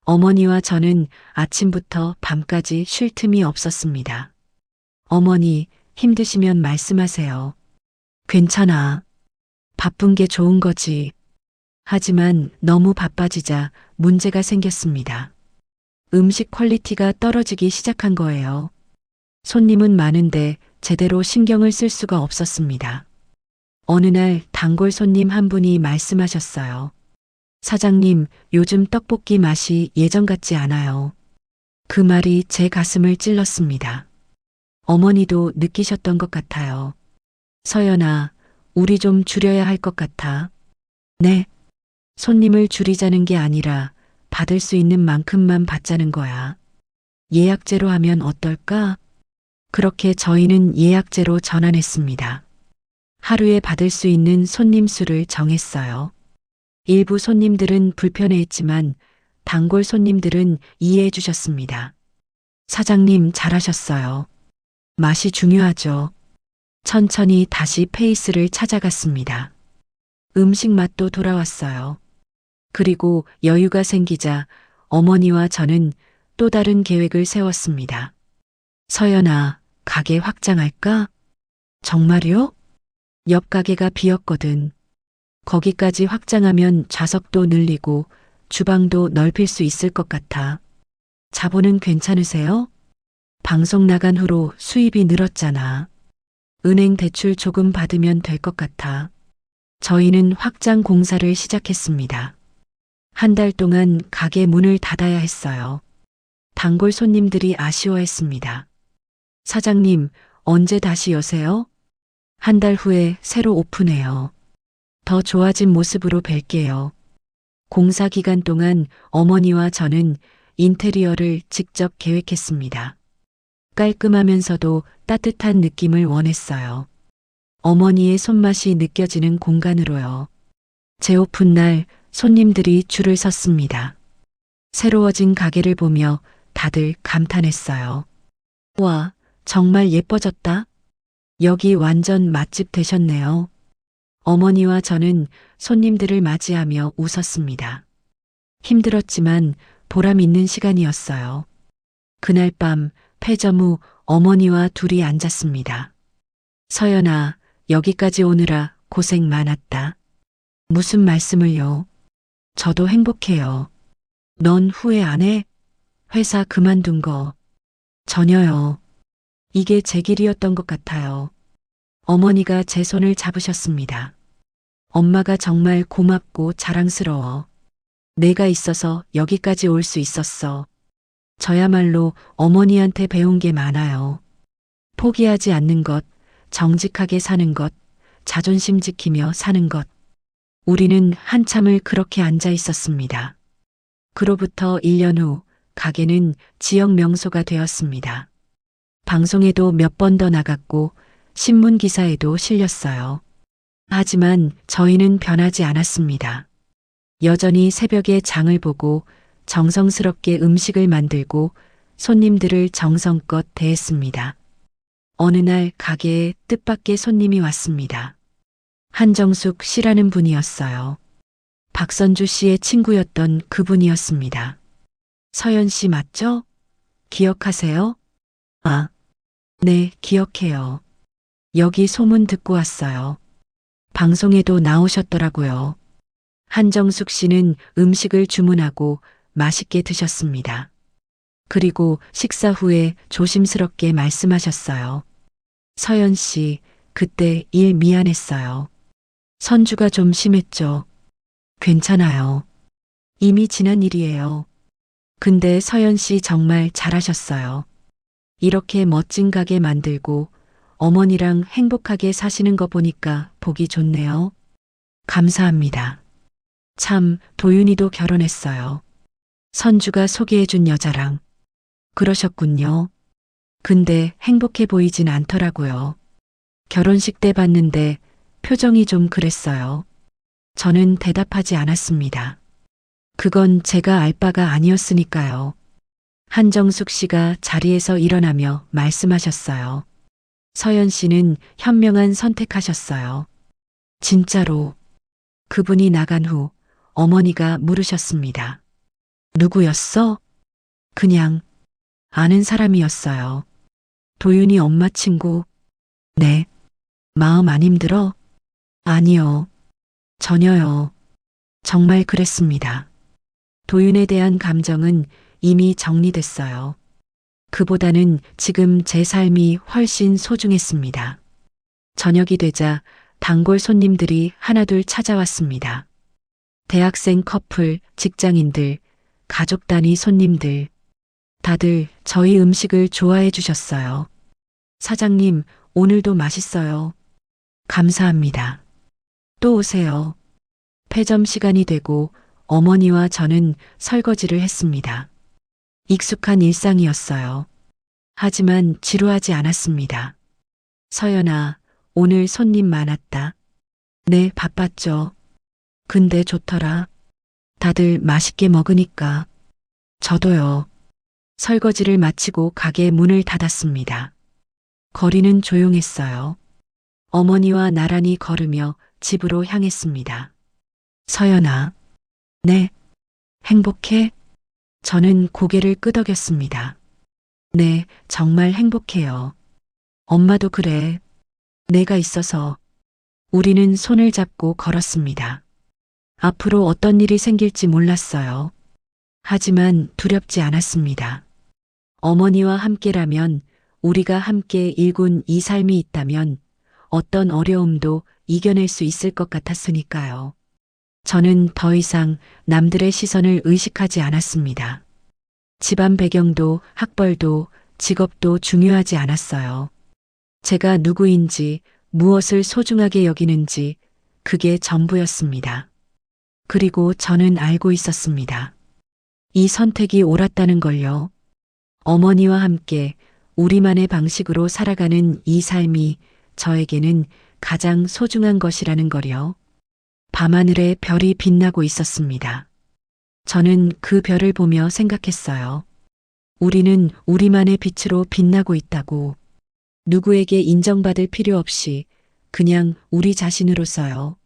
어머니와 저는 아침부터 밤까지 쉴 틈이 없었습니다. 어머니, 힘드시면 말씀하세요. 괜찮아. 바쁜 게 좋은 거지. 하지만 너무 바빠지자 문제가 생겼습니다. 음식 퀄리티가 떨어지기 시작한 거예요. 손님은 많은데 제대로 신경을 쓸 수가 없었습니다. 어느 날 단골 손님 한 분이 말씀하셨어요. 사장님, 요즘 떡볶이 맛이 예전 같지 않아요. 그 말이 제 가슴을 찔렀습니다. 어머니도 느끼셨던 것 같아요. 서연아, 우리 좀 줄여야 할 것 같아. 네. 손님을 줄이자는 게 아니라 받을 수 있는 만큼만 받자는 거야. 예약제로 하면 어떨까? 그렇게 저희는 예약제로 전환했습니다. 하루에 받을 수 있는 손님 수를 정했어요. 일부 손님들은 불편해했지만 단골 손님들은 이해해 주셨습니다. 사장님 잘하셨어요. 맛이 중요하죠. 천천히 다시 페이스를 찾아갔습니다. 음식 맛도 돌아왔어요. 그리고 여유가 생기자 어머니와 저는 또 다른 계획을 세웠습니다. 서연아, 가게 확장할까? 정말요? 옆 가게가 비었거든. 거기까지 확장하면 좌석도 늘리고 주방도 넓힐 수 있을 것 같아. 자본은 괜찮으세요? 방송 나간 후로 수입이 늘었잖아. 은행 대출 조금 받으면 될 것 같아. 저희는 확장 공사를 시작했습니다. 한 달 동안 가게 문을 닫아야 했어요. 단골 손님들이 아쉬워했습니다. 사장님, 언제 다시 여세요? 한 달 후에 새로 오픈해요. 더 좋아진 모습으로 뵐게요. 공사 기간 동안 어머니와 저는 인테리어를 직접 계획했습니다. 깔끔하면서도 따뜻한 느낌을 원했어요. 어머니의 손맛이 느껴지는 공간으로요. 재오픈 날 손님들이 줄을 섰습니다. 새로워진 가게를 보며 다들 감탄했어요. 와, 정말 예뻐졌다. 여기 완전 맛집 되셨네요. 어머니와 저는 손님들을 맞이하며 웃었습니다. 힘들었지만 보람 있는 시간이었어요. 그날 밤 폐점 후 어머니와 둘이 앉았습니다. 서연아, 여기까지 오느라 고생 많았다. 무슨 말씀을요? 저도 행복해요. 넌 후회 안 해? 회사 그만둔 거. 전혀요. 이게 제 길이었던 것 같아요. 어머니가 제 손을 잡으셨습니다. 엄마가 정말 고맙고 자랑스러워. 내가 있어서 여기까지 올 수 있었어. 저야말로 어머니한테 배운 게 많아요. 포기하지 않는 것, 정직하게 사는 것, 자존심 지키며 사는 것. 우리는 한참을 그렇게 앉아 있었습니다. 그로부터 1년 후 가게는 지역 명소가 되었습니다. 방송에도 몇 번 더 나갔고 신문 기사에도 실렸어요. 하지만 저희는 변하지 않았습니다. 여전히 새벽에 장을 보고 정성스럽게 음식을 만들고 손님들을 정성껏 대했습니다. 어느 날 가게에 뜻밖의 손님이 왔습니다. 한정숙 씨라는 분이었어요. 박선주 씨의 친구였던 그분이었습니다. 서연 씨 맞죠? 기억하세요? 아, 네, 기억해요. 여기 소문 듣고 왔어요. 방송에도 나오셨더라고요. 한정숙 씨는 음식을 주문하고 맛있게 드셨습니다. 그리고 식사 후에 조심스럽게 말씀하셨어요. 서연 씨, 그때 일 미안했어요. 선주가 좀 심했죠. 괜찮아요. 이미 지난 일이에요. 근데 서연 씨 정말 잘하셨어요. 이렇게 멋진 가게 만들고 어머니랑 행복하게 사시는 거 보니까 보기 좋네요. 감사합니다. 참, 도윤이도 결혼했어요. 선주가 소개해준 여자랑. 그러셨군요. 근데 행복해 보이진 않더라고요. 결혼식 때 봤는데 표정이 좀 그랬어요. 저는 대답하지 않았습니다. 그건 제가 알 바가 아니었으니까요. 한정숙 씨가 자리에서 일어나며 말씀하셨어요. 서연 씨는 현명한 선택하셨어요. 진짜로. 그분이 나간 후 어머니가 물으셨습니다. 누구였어? 그냥 아는 사람이었어요. 도윤이 엄마 친구. 네. 마음 안 힘들어? 아니요. 전혀요. 정말 그랬습니다. 도윤에 대한 감정은 이미 정리됐어요. 그보다는 지금 제 삶이 훨씬 소중했습니다. 저녁이 되자 단골 손님들이 하나둘 찾아왔습니다. 대학생 커플, 직장인들, 가족 단위 손님들. 다들 저희 음식을 좋아해 주셨어요. 사장님, 오늘도 맛있어요. 감사합니다. 또 오세요. 폐점 시간이 되고 어머니와 저는 설거지를 했습니다. 익숙한 일상이었어요. 하지만 지루하지 않았습니다. 서연아, 오늘 손님 많았다. 네, 바빴죠. 근데 좋더라. 다들 맛있게 먹으니까. 저도요. 설거지를 마치고 가게 문을 닫았습니다. 거리는 조용했어요. 어머니와 나란히 걸으며 집으로 향했습니다. 서연아. 네. 행복해? 저는 고개를 끄덕였습니다. 네, 정말 행복해요. 엄마도 그래. 내가 있어서. 우리는 손을 잡고 걸었습니다. 앞으로 어떤 일이 생길지 몰랐어요. 하지만 두렵지 않았습니다. 어머니와 함께라면, 우리가 함께 일군 이 삶이 있다면 어떤 어려움도 이겨낼 수 있을 것 같았으니까요. 저는 더 이상 남들의 시선을 의식하지 않았습니다. 집안 배경도 학벌도 직업도 중요하지 않았어요. 제가 누구인지 무엇을 소중하게 여기는지 그게 전부였습니다. 그리고 저는 알고 있었습니다. 이 선택이 옳았다는 걸요. 어머니와 함께 우리만의 방식으로 살아가는 이 삶이 저에게는 가장 소중한 것이라는 걸요. 밤하늘에 별이 빛나고 있었습니다. 저는 그 별을 보며 생각했어요. 우리는 우리만의 빛으로 빛나고 있다고. 누구에게 인정받을 필요 없이 그냥 우리 자신으로서요.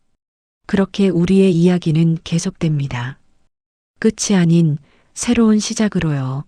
그렇게 우리의 이야기는 계속됩니다. 끝이 아닌 새로운 시작으로요.